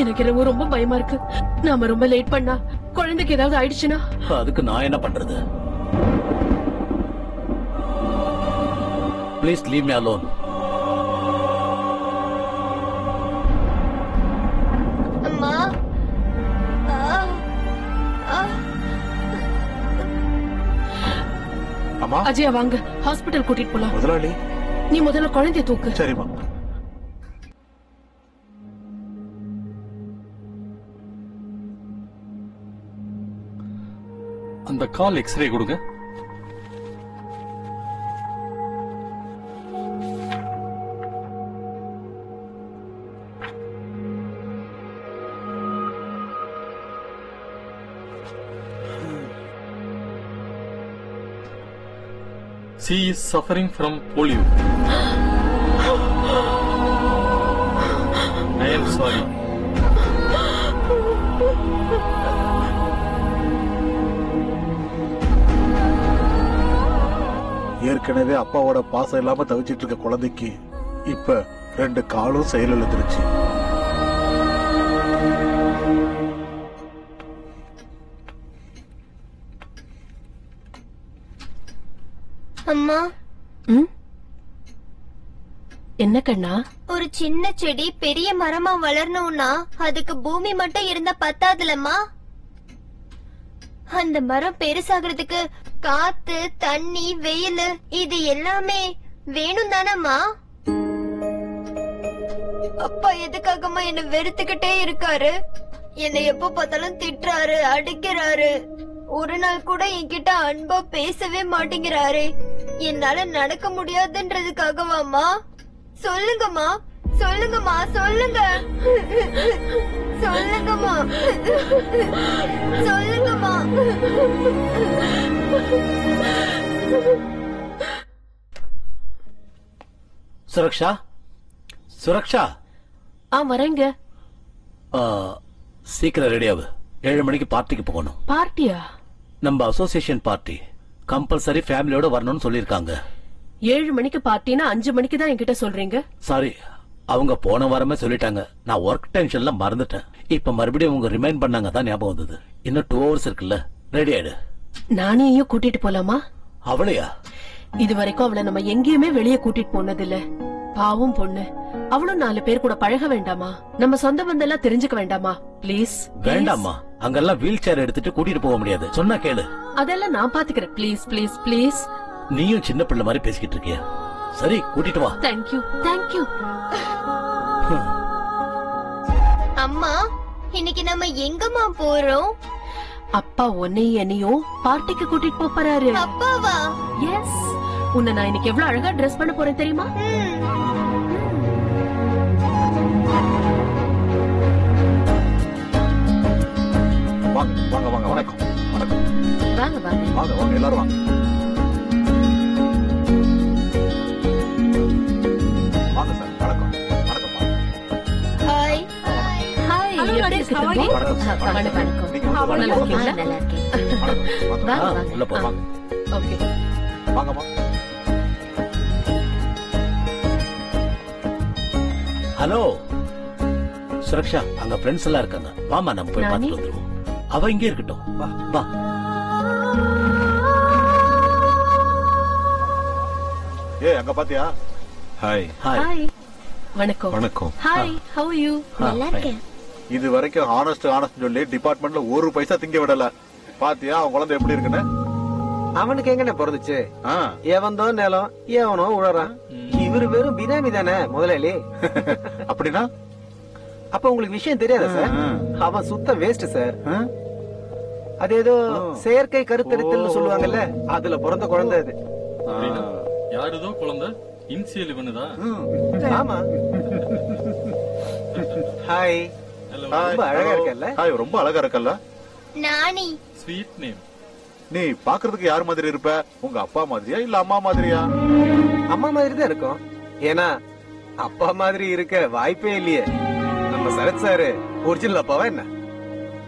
எனக்கு என்னவோ ரொம்ப பயமா இருக்கு. நாம ரொம்ப லேட் பண்ணா குழந்தைக்கு ஏதாவது ஆயிடுச்சுன்னா அதுக்கு நான் என்ன பண்றது? Please leave me alone. அம்மா, அம்மா. அஜயா வாங்க, ஹாஸ்பிடல் கூட்டிட்டு போலாம். முதலாளி, நீ முதல்ல குழந்தைய தூக்கு. சரிம்மா. அந்த கால் எக்ஸ்ரே கொடுங்க. She is suffering from polio. I am sorry. ஏற்கனவே அப்பாவோட பாசம் இல்லாம தவிச்சிட்டு இருக்க குழந்தைக்கு இப்ப 2 காலும் செயலிழந்துருச்சு. அம்மா, என்ன கண்ணா? ஒரு சின்ன செடி பெரிய மரமா வளரணும்னா அதுக்கு பூமி மட்டும் இருந்தா பத்தாதுலம்மா. அந்த மரம் பெருசாகிறதுக்கு காத்து, தண்ணி, வெயில் இது எல்லாமே வேணும் தானம்மா? அப்பா எதுக்காகமா என்ன வெறுத்துக்கிட்டே இருக்காரு? என்னை எப்ப பார்த்தாலும் திட்டுறாரு, அடிக்கிறாரு. ஒரு நாள் கூட என்கிட்ட அன்பா பேசவே மாட்டேங்கிறாரு. என்னால நடக்க முடியாதுன்றதுக்காகவாமா? சொல்லுங்கம்மா, சொல்லுங்கம்மா, சொல்லுங்க, சொல்லுங்கம்மா, சொல்லுங்கம்மா. சுரக்ஷா, சுரக்ஷா. வரேங்க. சீக்கிரம் ரெடியாவு. 7 மணிக்கு பார்ட்டிக்கு போகணும். பார்ட்டியா? நம்ம அசோசியேஷன் பார்ட்டி. கம்பல்சரி ஃபேமிலியோட வரணும்னு சொல்லிருக்காங்க. 7 மணிக்கு பார்ட்டினா 5 மணிக்கு தான் என்கிட்ட சொல்றீங்க? சாரி, அவங்க போன வாரமே சொல்லிட்டாங்க. நான் ஒர்க் டென்ஷன்ல மறந்துட்டேன். இப்ப மறுபடியும் அவங்க ரிமைண்ட் பண்ணாங்க தான் ஞாபகம் வந்தது. இன்னும் 2 hours இருக்குல்ல, ரெடி ஆயிடு. நானேயும் கூட்டிட்டு போலாமா? அவளையா? இது வரைக்கும் அவளை நம்ம எங்கேயுமே வெளியே கூட்டிட்டு போனது இல்ல. பாவம் பொண்ணு. அவளும் 4 பேர் கூட பழக வேண்டாமா? நம்ம சொந்த பந்தெல்லாம் தெரிஞ்சுக்க வேண்டாமா? ப்ளீஸ். வேண்டாமா, அங்கெல்லாம் வீல் சேர் எடுத்துட்டு கூட்டிட்டு போக முடியாது. சொன்னா கேளு. அதெல்லாம் நான் பாத்துக்கிறேன். Please please please. நீயும் சின்ன பிள்ளை மாதிரி பேசிக்கிட்டு இருக்கிய. சரி, கூட்டிட்டு வா. Thank you thank you. அம்மா, இன்னைக்கு நம்ம எங்கம்மா போறோம்? அப்பா உன்னையும் என்னையும் பார்ட்டிக்கு கூட்டிட்டு போறாரு. அப்பாவா? எஸ். உன்னை நான் இன்னைக்கு எவ்வளவு அழகா ட்ரெஸ் பண்ண போறேன் தெரியுமா? வாங்க வாங்க வாங்க. வணக்கம் வணக்கம். வாங்க வாங்க வாங்க வாங்க, எல்லாரும் வாங்க. வாங்க சார். வணக்கம் வணக்கம். Hi hi. எப்படி இருக்கு தம்பி? வணக்கம். நல்லா இருக்கீங்களா? நல்லா இருக்கேன். வாங்க வாங்க. உள்ள போ. வாங்க. ஓகே. வாங்கம்மா. ஹலோ சுரக்ஷா, அங்க ஃப்ரெண்ட்ஸ் எல்லாம் இருக்காங்க. வாமா, நம்ம போய் பார்த்துட்டு வந்துருவோம். அவ இங்கே இருக்கட்டும். வா வா. அங்க பாத்தியா? ஹாய். ஹாய். வணக்கம். வணக்கம். Hi, how are you? நல்லா இருக்கேன். இது வரைக்கும் ஆனஸ்ட் சொல்லி டிபார்ட்மெண்ட்ல 1 பைசா திங்க விடல. பாத்தியா அவன் குழந்தை எப்படி இருக்குன்னு? அவனுக்கு எங்கன்னு பிறந்துச்சு? எவன்தோ நிலம் எவனோ உழறான். இவரு வெறும் பினாமி தானே முதலாளி. அப்படின்னா அப்ப உங்களுக்கு விஷயம் தெரியாதா சார்? அவன் சுத்த வேஸ்ட் சார். அது ஏதோ செயற்கை கருத்தரித்தல் சொல்லுவாங்கல்ல, அதுல பிறந்த குழந்தை அது. யாருதோ குழந்தை இன்சியல் இவனுதா? ஆமா. ஹாய். ரொம்ப அழகா இருக்கல்ல? ஹாய், ரொம்ப அழகா இருக்கல்ல? நானி. Sweet name. நீ பாக்குறதுக்கு யார் மாதிரி இருப்ப? உங்க அப்பா மாதிரியா இல்ல அம்மா மாதிரியா? அம்மா மாதிரி தான் இருக்கும். ஏன்னா அப்பா மாதிரி இருக்க வாய்ப்பே இல்லையே. நம்ம சரத் சாரு ஒரிஜினல் அப்பாவா என்ன?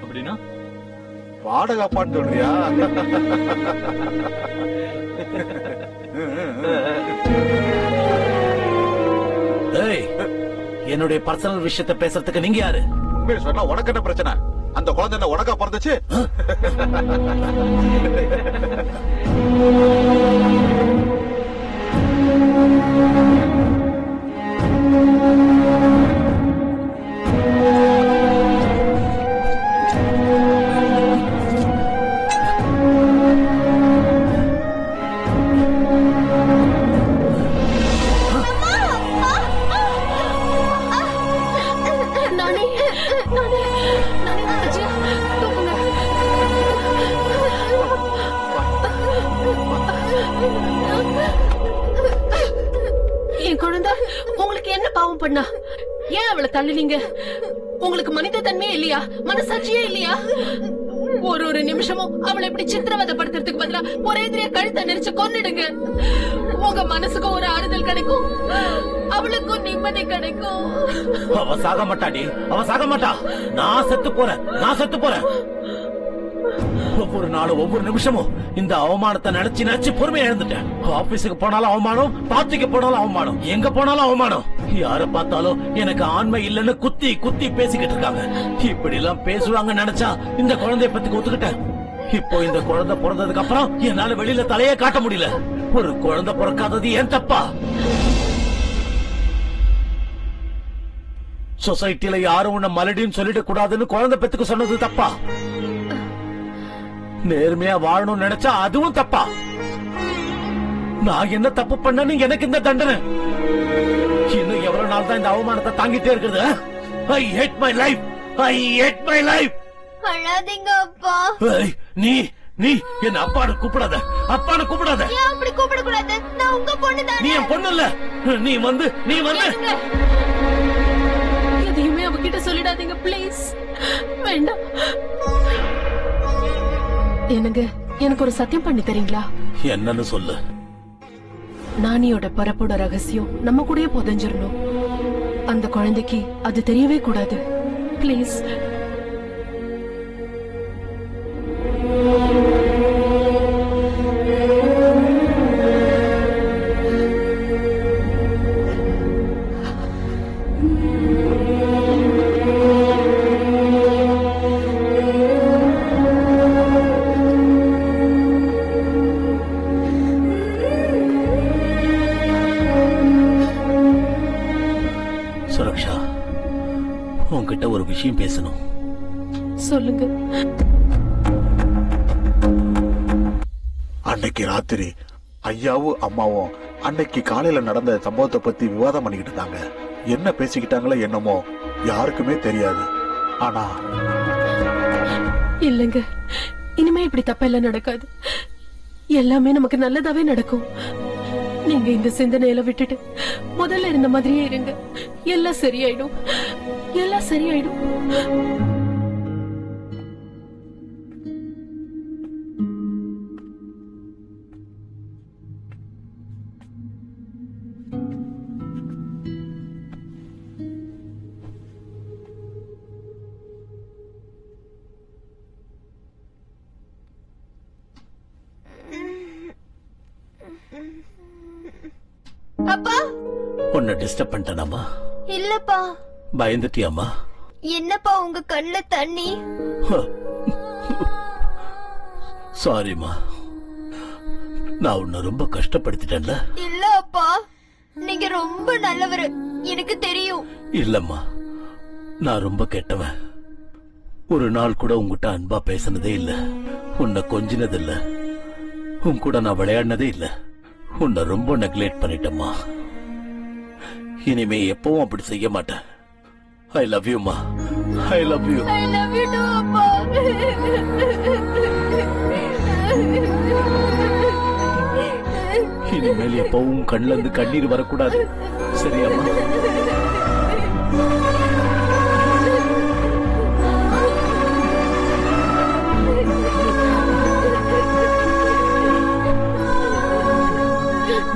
அப்படின்னா வாடகை அப்பான்னு சொல்றியா? ஏய், என்னுடைய பர்சனல் விஷயத்தை பேசுறதுக்கு நீங்க யாரு? உண்மையை சொன்னா உனக்கு என்ன பிரச்சனை? அந்த குழந்தை என்ன உனக்கா பிறந்துச்சு? உங்களுக்கு என்ன பாவம் பண்ணா? ஏன் அவளை தள்ளுனீங்க? உங்களுக்கு மனித தன்மையே இல்லையா? மனசாட்சியே இல்லையா? ஒரு நிமிஷமும் அவளை இப்படி சித்திரவதைப்படுத்துறதுக்கு பதிலா ஒரே எதிரியா கழுத்தை நெரிச்சு கொன்னிடுங்க. உங்க மனசுக்கும் ஒரு ஆறுதல் கிடைக்கும், அவளுக்கும் நிம்மதி கிடைக்கும். அவ சாக மாட்டாடி, அவ சாக மாட்டா. நான் செத்து போறேன். ஒவ்வொரு நாளும் ஒவ்வொரு நிமிஷமும் இந்த அவமானத்தை நினைச்சு பொறுமையா எழுந்துட்டேன். ஆபீஸுக்கு போனாலும் அவமானம், பார்ட்டிக்கு போனாலும் அவமானம், எங்க போனாலும் அவமானம். யார பார்த்தாலும் எனக்கு ஆண்மை இல்லைன்னு குத்தி பேசிக்கிட்டு இருக்காங்க. இப்படி எல்லாம் பேசுவாங்க நினைச்சா இந்த குழந்தைய பத்தி ஒத்துக்கிட்டேன். இப்போ இந்த குழந்தை பிறந்ததுக்கு அப்புறம் என்னால வெளியில தலையே காட்ட முடியல. ஒரு குழந்தை பிறக்காதது ஏன் தப்பா? சொசைட்டில யாரும் உன்னை மலடின்னு சொல்லிட கூடாதுன்னு குழந்தை பெத்துக்கு சொன்னது தப்பா? நேர்மையா வாழணும்னு நினைச்சா அதுவும் தப்பா? நான் என்ன தப்பு பண்ணேன்னு எனக்கு இந்த தண்டனை? இன்னும் எவ்வளவு நாள் தான் இந்த அவமானத்தை தாங்கிட்டே இருக்குது? I hate my life. அழாதீங்க அப்பா. நீ என்ன அப்பான்னு கூப்பிடாத. ஏன் அப்படி கூப்பிட கூடாது? நான் உங்க பொண்ணு தானே. நீ என் பொண்ணு இல்ல. நீ வந்து எதையுமே அவகிட்ட சொல்லிடாதீங்க பிளீஸ். வேண்டாம். எனக்கு ஒரு சத்தியம் பண்ணி தரீங்களா? என்னன்னு சொல்லு. நானியோட பரப்போட ரகசியம் நம்ம கூடயே புதைஞ்சிடணும். அந்த குழந்தைக்கு அது தெரியவே கூடாது. பிளீஸ். சுரக்ஷா, உன்கிட்ட ஒரு விஷயம் பேசணும். சொல்லுங்க. அன்னைக்கு ராத்திரி ஐயாவும் அம்மாவும் அன்னைக்கு காலையில நடந்த சம்பவத்தை பத்தி விவாதம் பண்ணிக்கிட்டு இருந்தாங்க. என்ன பேசிக்கிட்டாங்களோ என்னமோ யாருக்குமே தெரியாது. ஆனா இல்லங்க, இனிமே இப்படி தப்பெல்லாம் நடக்காது. எல்லாமே நமக்கு நல்லதாவே நடக்கும். நீங்க இந்த சிந்தனையில விட்டுட்டு முதல்ல இருந்த மாதிரியே இருங்க. எல்லாம் சரியாயிடும். அப்பா, உன்னை டிஸ்டர்ப் பண்ணிட்டேனாமா? இல்லப்பா. பயந்துட்டியாமா? என்னப்பா உங்க கண்ணுல தண்ணி? சாரிமா, நான் உன்னை ரொம்ப கஷ்டப்படுத்திட்டேன்ல. இல்ல அப்பா, நீங்க ரொம்ப நல்லவரு, எனக்கு தெரியும். இல்லம்மா, நான் ரொம்ப கெட்டவன். ஒரு நாள் கூட உங்ககிட்ட அன்பா பேசினதே இல்ல, உன்னை கொஞ்சினது இல்ல, உன் கூட நான் விளையாடினதே இல்ல. உன்னை ரொம்ப நெக்லெக்ட் பண்ணிட்டேம்மா. இனிமே எப்பவும் அப்படி செய்ய மாட்டேன். ஐ லவ் யூ மா. I love you. I love you to அப்பா. இனிமேல் எப்பவும் கண்ணுல இருந்து கண்ணீர் வரக்கூடாது, சரியாமா?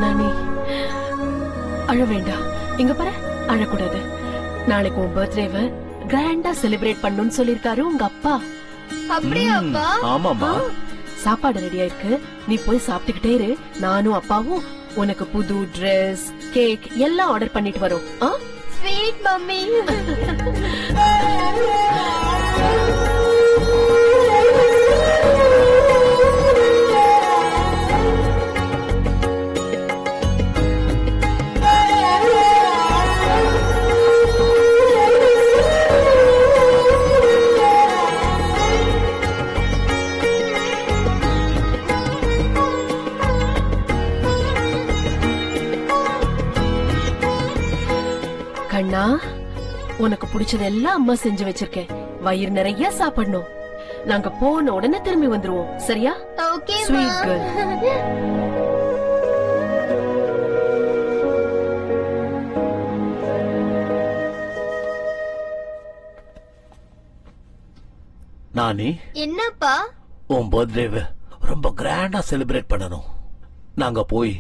நானே அழ வேண்டாம். இங்க பாரு, அழக்கூடாது. நாளைக்கு உன் பர்த்டேவை கிராண்டா செலிப்ரேட் பண்ணணும்னு சொல்லிருக்காரு உங்க அப்பா. அப்படியே அப்பா? ஆமாமா. சாப்பாடு ரெடியா இருக்கு, நீ போய் சாப்பிட்டுக்கிட்டே இரு. நானும் அப்பாவும் உனக்கு புது ட்ரெஸ், கேக் எல்லாம் ஆர்டர் பண்ணிட்டு வரோம். Sweet mummy. கண்ணா, உனக்கு பிடிச்சதெல்லாம் அம்மா செஞ்சு வச்சிருக்கேன். வயிறு நிறைய சாப்பிடணும். நாங்க போன உடனே திரும்பி வந்துருவோம், சரியா? Okay sweet girl. நானி, என்னப்பா? உன் பர்த்டேவை ரொம்ப கிராண்டா செலிப்ரேட் பண்ணணும். நாங்க போய்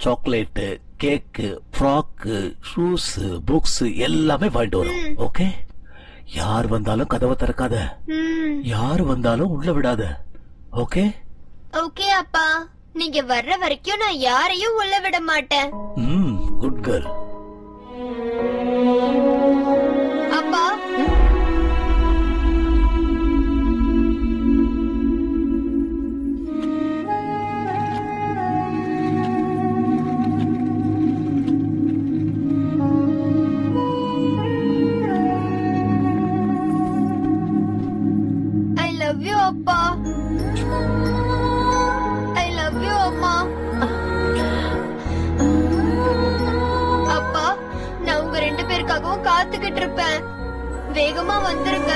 சாக்லேட்டு, கேக்கு, ஃப்ராக்கு, ஷூஸ், புக்ஸ் எல்லாமே வாங்கிட்டு வரோம். ஓகே? யார் வந்தாலும் கதவை திறக்காத, யாரு வந்தாலும் உள்ள விடாத. ஓகே? ஓகே அப்பா, நீங்க வர்ற வரைக்கும் நான் யாரையும் உள்ள விட மாட்டேன். Good girl. அப்பா, I love you அப்பா. I love you அம்மா. அப்பா, நான் உங்க 2 பேருக்காகவும் காத்துக்கிட்டு இருப்பேன். வேகமா வந்துருங்க.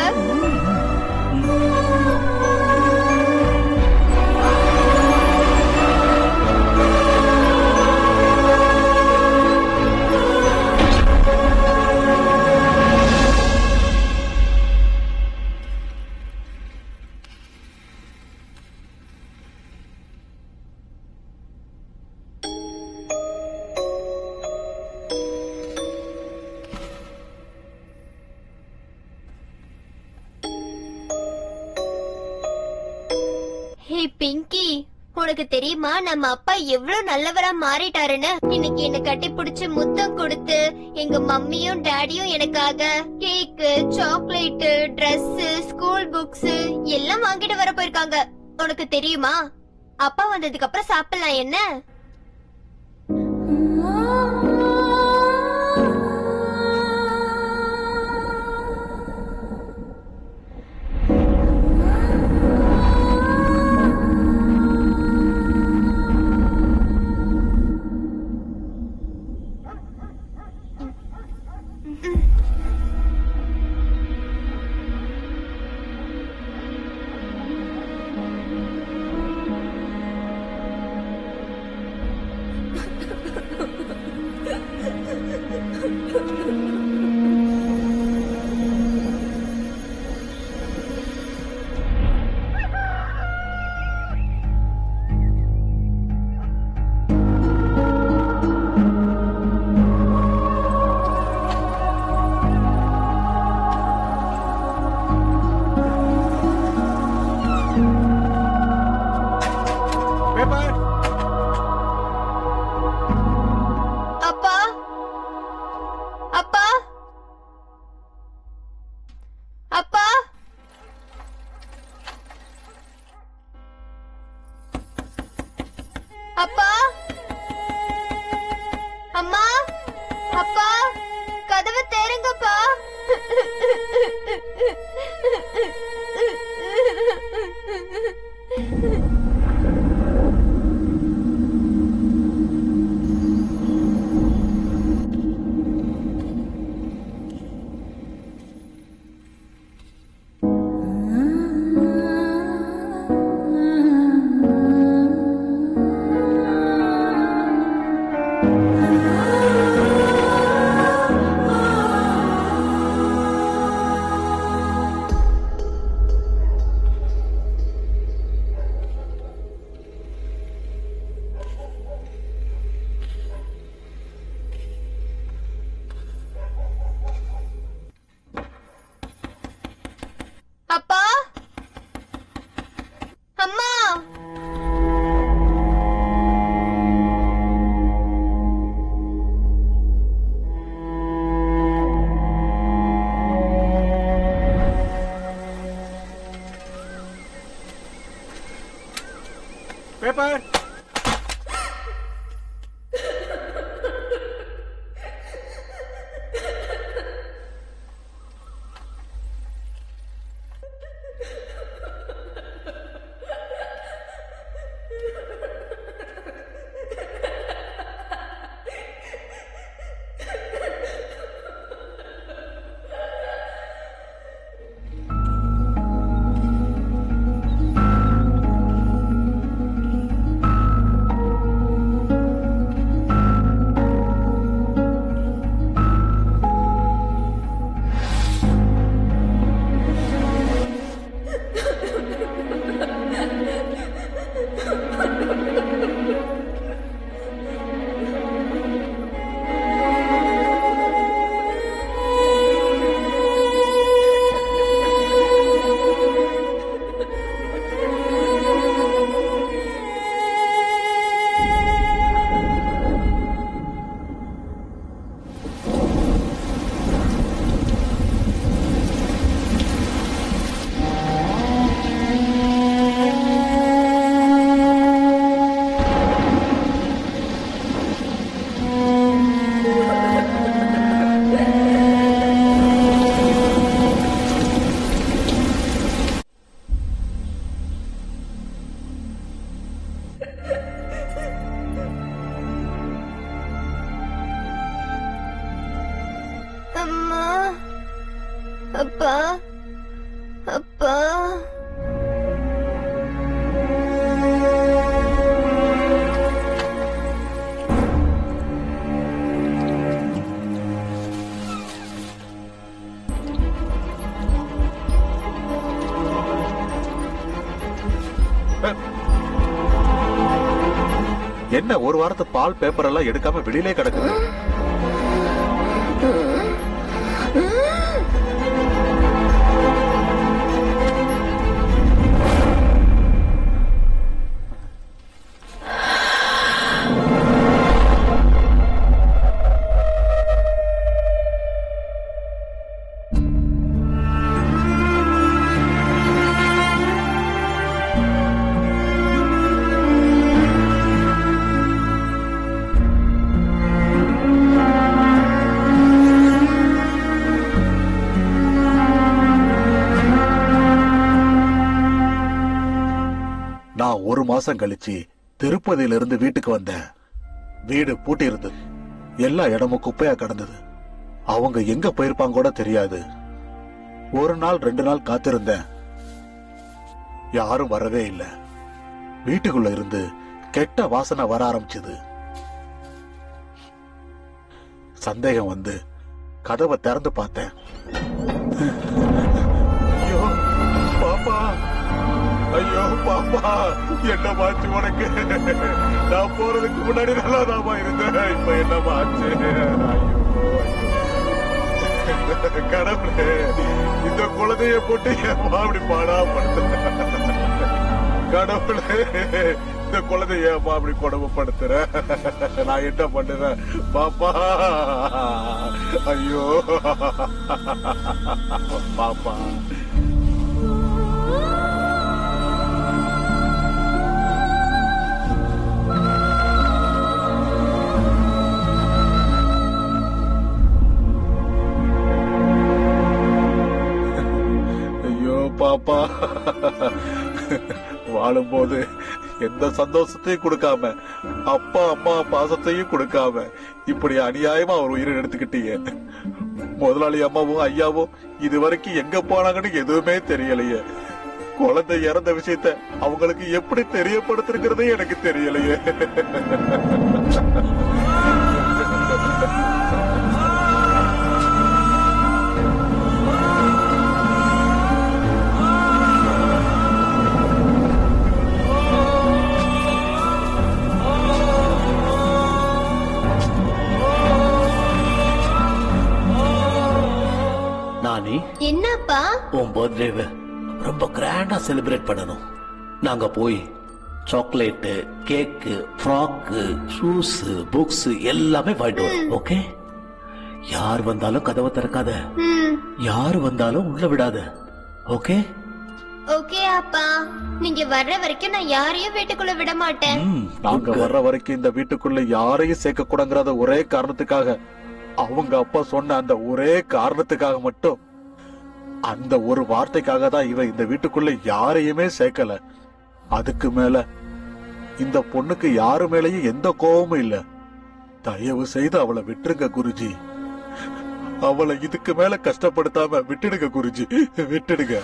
ஹே பிங்கி, உனக்கு தெரியுமா நம்ம அப்பா எவ்வளவு நல்லவரா மாறிட்டாருன்னு? இன்னைக்கு என்ன கட்டி பிடிச்சு முத்தம் கொடுத்து எங்க மம்மியும் டாடியும் எனக்காக கேக்கு, சாக்லேட், Dress, ஸ்கூல் புக்ஸ் எல்லாம் வாங்கிட்டு வர போயிருக்காங்க. உனக்கு தெரியுமா? அப்பா வந்ததுக்கு அப்புறம் சாப்பிடலாம் என்ன? அப்பா, அம்மா, அப்பா, கதவை திறங்கப்பா. அப்பா, அம்மா, பேப்பர். அப்பா அப்பா என்ன ஒரு வாரத்து பால் பேப்பர் எல்லாம் எடுக்காம வெளியிலே கிடக்குது? நான் ஒரு மாசம் கழிச்சு திருப்பதியில இருந்து வீட்டுக்கு வந்தேன். வீடு பூட்டி இருந்தது. எல்லா இடமும் குப்பையா கிடந்தது. அவங்க எங்க போயிருப்பாங்க கூட தெரியாது. ஒரு நாள் 2 நாள் காத்திருந்தேன். யாரும் வரவே இல்லை. வீட்டுக்குள்ள இருந்து கெட்ட வாசனை வர ஆரம்பிச்சது. சந்தேகம் வந்து கதவை திறந்து பார்த்தேன். ஐயோ பாப்பா, ஐயோ பாப்பா, என்ன மாச்சு உனக்கு? நான் போறதுக்கு முன்னாடி நல்லாதாமா இருந்தேன். இப்ப என்ன மாச்சு? கடவுளே, இந்த குழந்தைய போட்டு ஏமா அப்படி பாடா படுத்த? கடவுளே, இந்த குழந்தைய ஏமா அப்படி கொடுமைப்படுத்துற? நான் என்ன பண்ணுறேன் பாப்பா? ஐயோ பாப்பா. பாப்பா, வாழும்போது எந்த சந்தோஷத்தையும் கொடுக்காம, அப்பா அம்மா பாசத்தையும் கொடுக்காம, இப்படி அநியாயமா ஒரு உயிரை எடுத்துக்கிட்டீங்க. முதலாளி அம்மாவும் ஐயாவும் இது வரைக்கும் எங்க போனாங்கன்னு எதுவுமே தெரியலையே. குழந்தை இறந்த விஷயத்த அவங்களுக்கு எப்படி தெரியப்படுத்திருக்கிறதே எனக்கு தெரியலையே. என்னப்பா? உன் பர்த்டேவை ரொம்ப கிராண்டா செலிப்ரேட் பண்ணணும். நாங்க போய் சாக்லேட், கேக்கு, ஃப்ராக்கு, ஷூஸ், புக்ஸ் எல்லாமே வாங்கிட்டு வரோம். ஓகே? யார் வந்தாலும் கதவை திறக்காத. யார் வந்தாலும் உள்ள விடாத. ஓகே? ஓகே அப்பா. நீங்க வர்ற வரைக்கும் நான் யாரையும் வீட்டுக்குள்ள விட மாட்டேன். நாங்க வர்ற வரைக்கும் இந்த வீட்டுக்குள்ள யாரையும் சேர்க்க கூடாங்கிறத ஒரே காரணத்துக்காக, அவங்க அப்பா சொன்ன அந்த ஒரே காரணத்துக்காக மட்டும், அந்த ஒரு வார்த்தைக்காக தான் இவன் இந்த வீட்டுக்குள்ள யாரையுமே சேர்க்கல. அதுக்கு மேல இந்த பொண்ணுக்கு யாரு மேலயும் எந்த கோபமும் இல்ல. தயவு செய்து அவளை விட்டுருங்க குருஜி. அவளை இதுக்கு மேல கஷ்டப்படுத்தாம விட்டுடுங்க குருஜி, விட்டுடுங்க.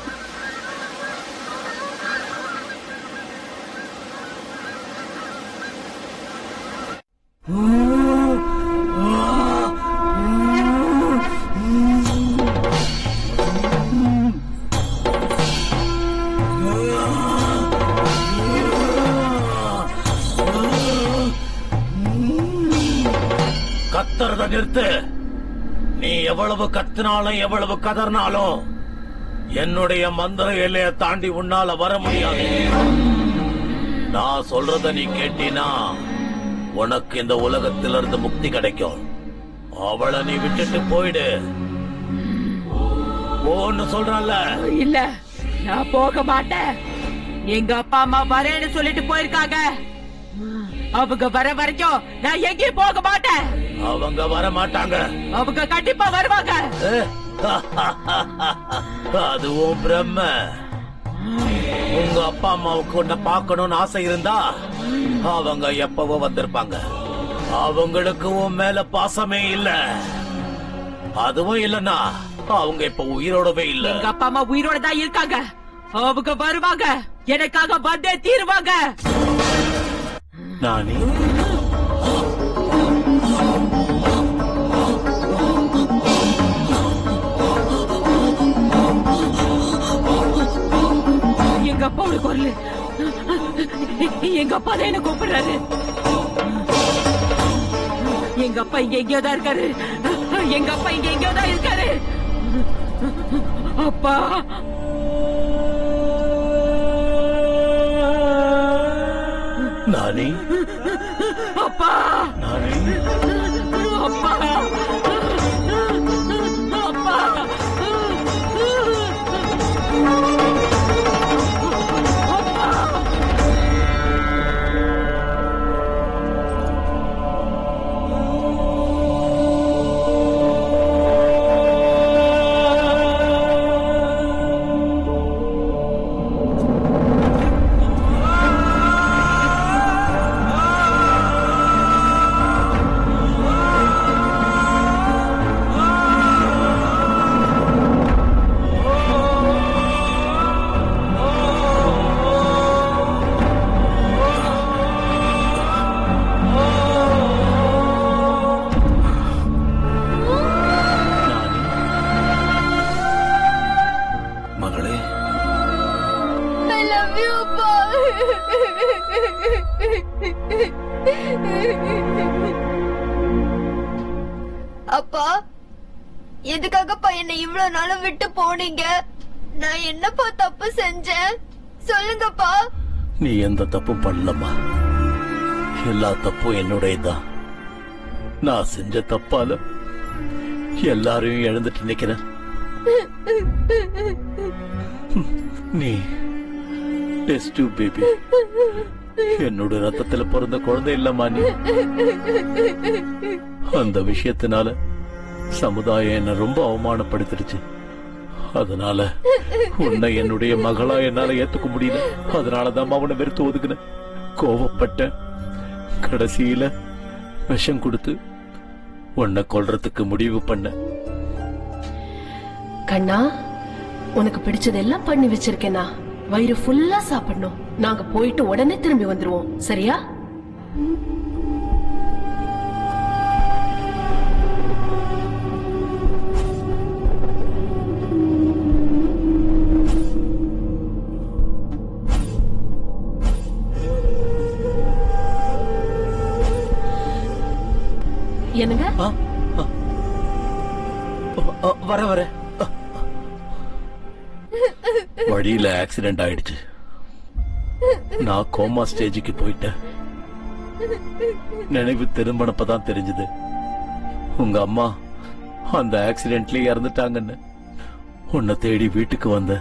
கத்துறத நிறுத்து. நீ எவ்வளவு கத்தினாலும் எவ்வளவு கதறினாலும் என்னுடைய மந்திர எல்லைய தாண்டி உன்னால வர முடியாது. நான் சொல்றத நீ கேட்டினா உனக்கு இந்த உலகத்திலிருந்து முக்தி கிடைக்கும். அவளை நீ விட்டுட்டு போயிடு. போன்னு சொல்றல. இல்ல, நான் போக மாட்டேன். எங்க அப்பா அம்மா வரேன்னு சொல்லிட்டு போயிருக்காங்க. அவங்க வர வரைக்கும் நான் எங்கேயும் போக மாட்டேன். அவங்க வர மாட்டாங்க. அவங்க கண்டிப்பா வருவாங்க. அதுவும் பிரம்ம. உங்க அப்பா அம்மாவுக்கு உன்னை பார்க்கணும்னு ஆசை இருந்தா அவங்க எப்பவோ வந்திருப்பாங்க. அவங்களுக்கு உன் மேல பாசமே இல்ல. அதுவும் இல்லன்னா அவங்க இப்ப உயிரோடவே இல்ல. எங்க அப்பா அம்மா உயிரோட தான் இருக்காங்க. அவங்க வருவாங்க, எனக்காக வந்தே தீருவாங்க. நானி எங்க அப்பாவோட குரல், எங்க அப்பா தான் என்ன கூப்பிடுறாரு. எங்க அப்பா இங்க எங்கேயோ தான் இருக்காரு. எங்க அப்பா இங்க எங்கேயோ தான் இருக்காரு. அப்பா, நானி, அப்பா, நானி, அப்பா, அப்பா. அப்பா, எதுக்காகப்பா என்ன இவ்வளவு நாளும் விட்டு போனீங்க? நான் என்னப்பா தப்பு செஞ்சேன் சொல்லுங்கப்பா. நீ எந்த தப்பும் பண்ணலம்மா. எல்லா தப்பும் என்னுடையதான். நான் செஞ்ச தப்பால எல்லாரையும் இழந்துட்டு நிக்கிறேன். நீ டெஸ்ட் டியூப் பேபி, என்னோட ரத்தத்துல பிறந்த குழந்தை இல்லம்மா நீ. அந்த விஷயத்தினால சமுதாயம் என்ன ரொம்ப அவமானப்படுத்திடுச்சு. அதனால உன்னை என்னுடைய மகளா என்னால ஏத்துக்க முடியல. அதனாலதான் அவனை வெறுத்து ஒதுக்குனேன், கோவப்பட்டேன். கடைசியில விஷம் கொடுத்து உன்னை கொல்றதுக்கு முடிவு பண்ண. கண்ணா, உனக்கு பிடிச்சதெல்லாம் பண்ணி வச்சிருக்கேனா. வயிறு ஃபுல்லா சாப்பிடணும். நாங்க போயிட்டு உடனே திரும்பி வந்துருவோம், சரியா? என்னங்க? வர வர வழியில ஆக்சிடென்ட் ஆயிடுச்சு. நான் கோமா ஸ்டேஜுக்கு போயிட்டேன். நினைவு திரும்பினப்பதான் தெரிஞ்சது உங்க அம்மா அந்த ஆக்சிடென்ட்லயே இறந்துட்டாங்கன்னு. உன்னை தேடி வீட்டுக்கு வந்த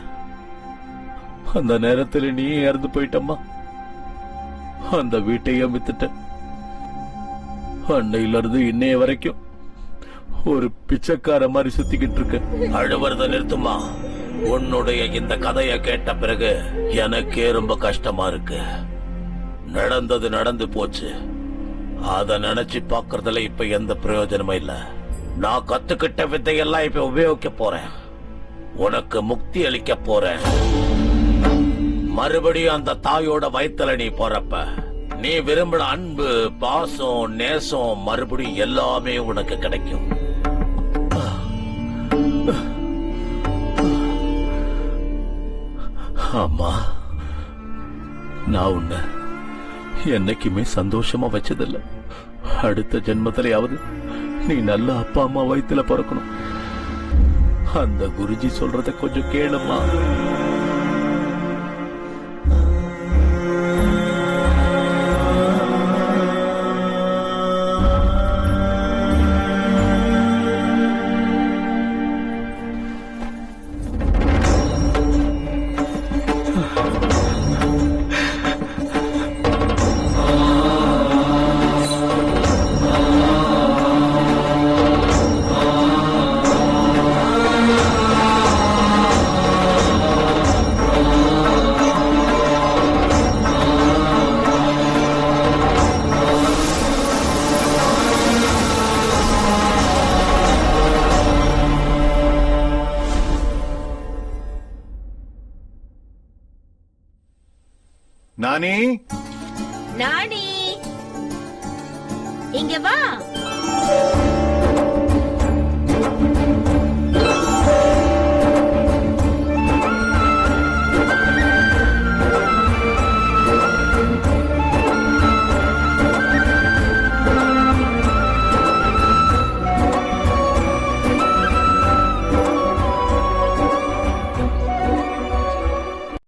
அந்த நேரத்துல நீ இறந்து போயிட்டம்மா. அந்த வீட்டையே வித்துட்ட. அன்னையில இருந்து இன்னைய வரைக்கும் ஒரு பிச்சைக்கார மாதிரி சுத்திக்கிட்டு இருக்க. அழுவறத நிறுத்துமா. உன்னுடைய இந்த கதைய கேட்ட பிறகு எனக்கே ரொம்ப கஷ்டமா இருக்கு. நடந்தது நடந்து போச்சு. அத நினைச்சு பாக்குறதுல இப்ப எந்த பிரயோஜனமும் இல்ல. நான் கத்துக்கிட்ட வித்தையெல்லாம் இப்ப உபயோகிக்க போறேன். உனக்கு முக்தி அளிக்க போறேன். மறுபடியும் அந்த தாயோட வயித்துல நீ போறப்ப நீ விரும்பின அன்பு, பாசம், நேசம் மறுபடியும் எல்லாமே உனக்கு கிடைக்கும். அம்மா, நான் உன்னை என்னைக்குமே சந்தோஷமா வச்சதில்ல. அடுத்த ஜென்மத்திலேயாவது நீ நல்ல அப்பா அம்மா வயித்துல பிறக்கணும். அந்த குருஜி சொல்றத கொஞ்சம் கேளுமா. நானி நானி இங்க வா.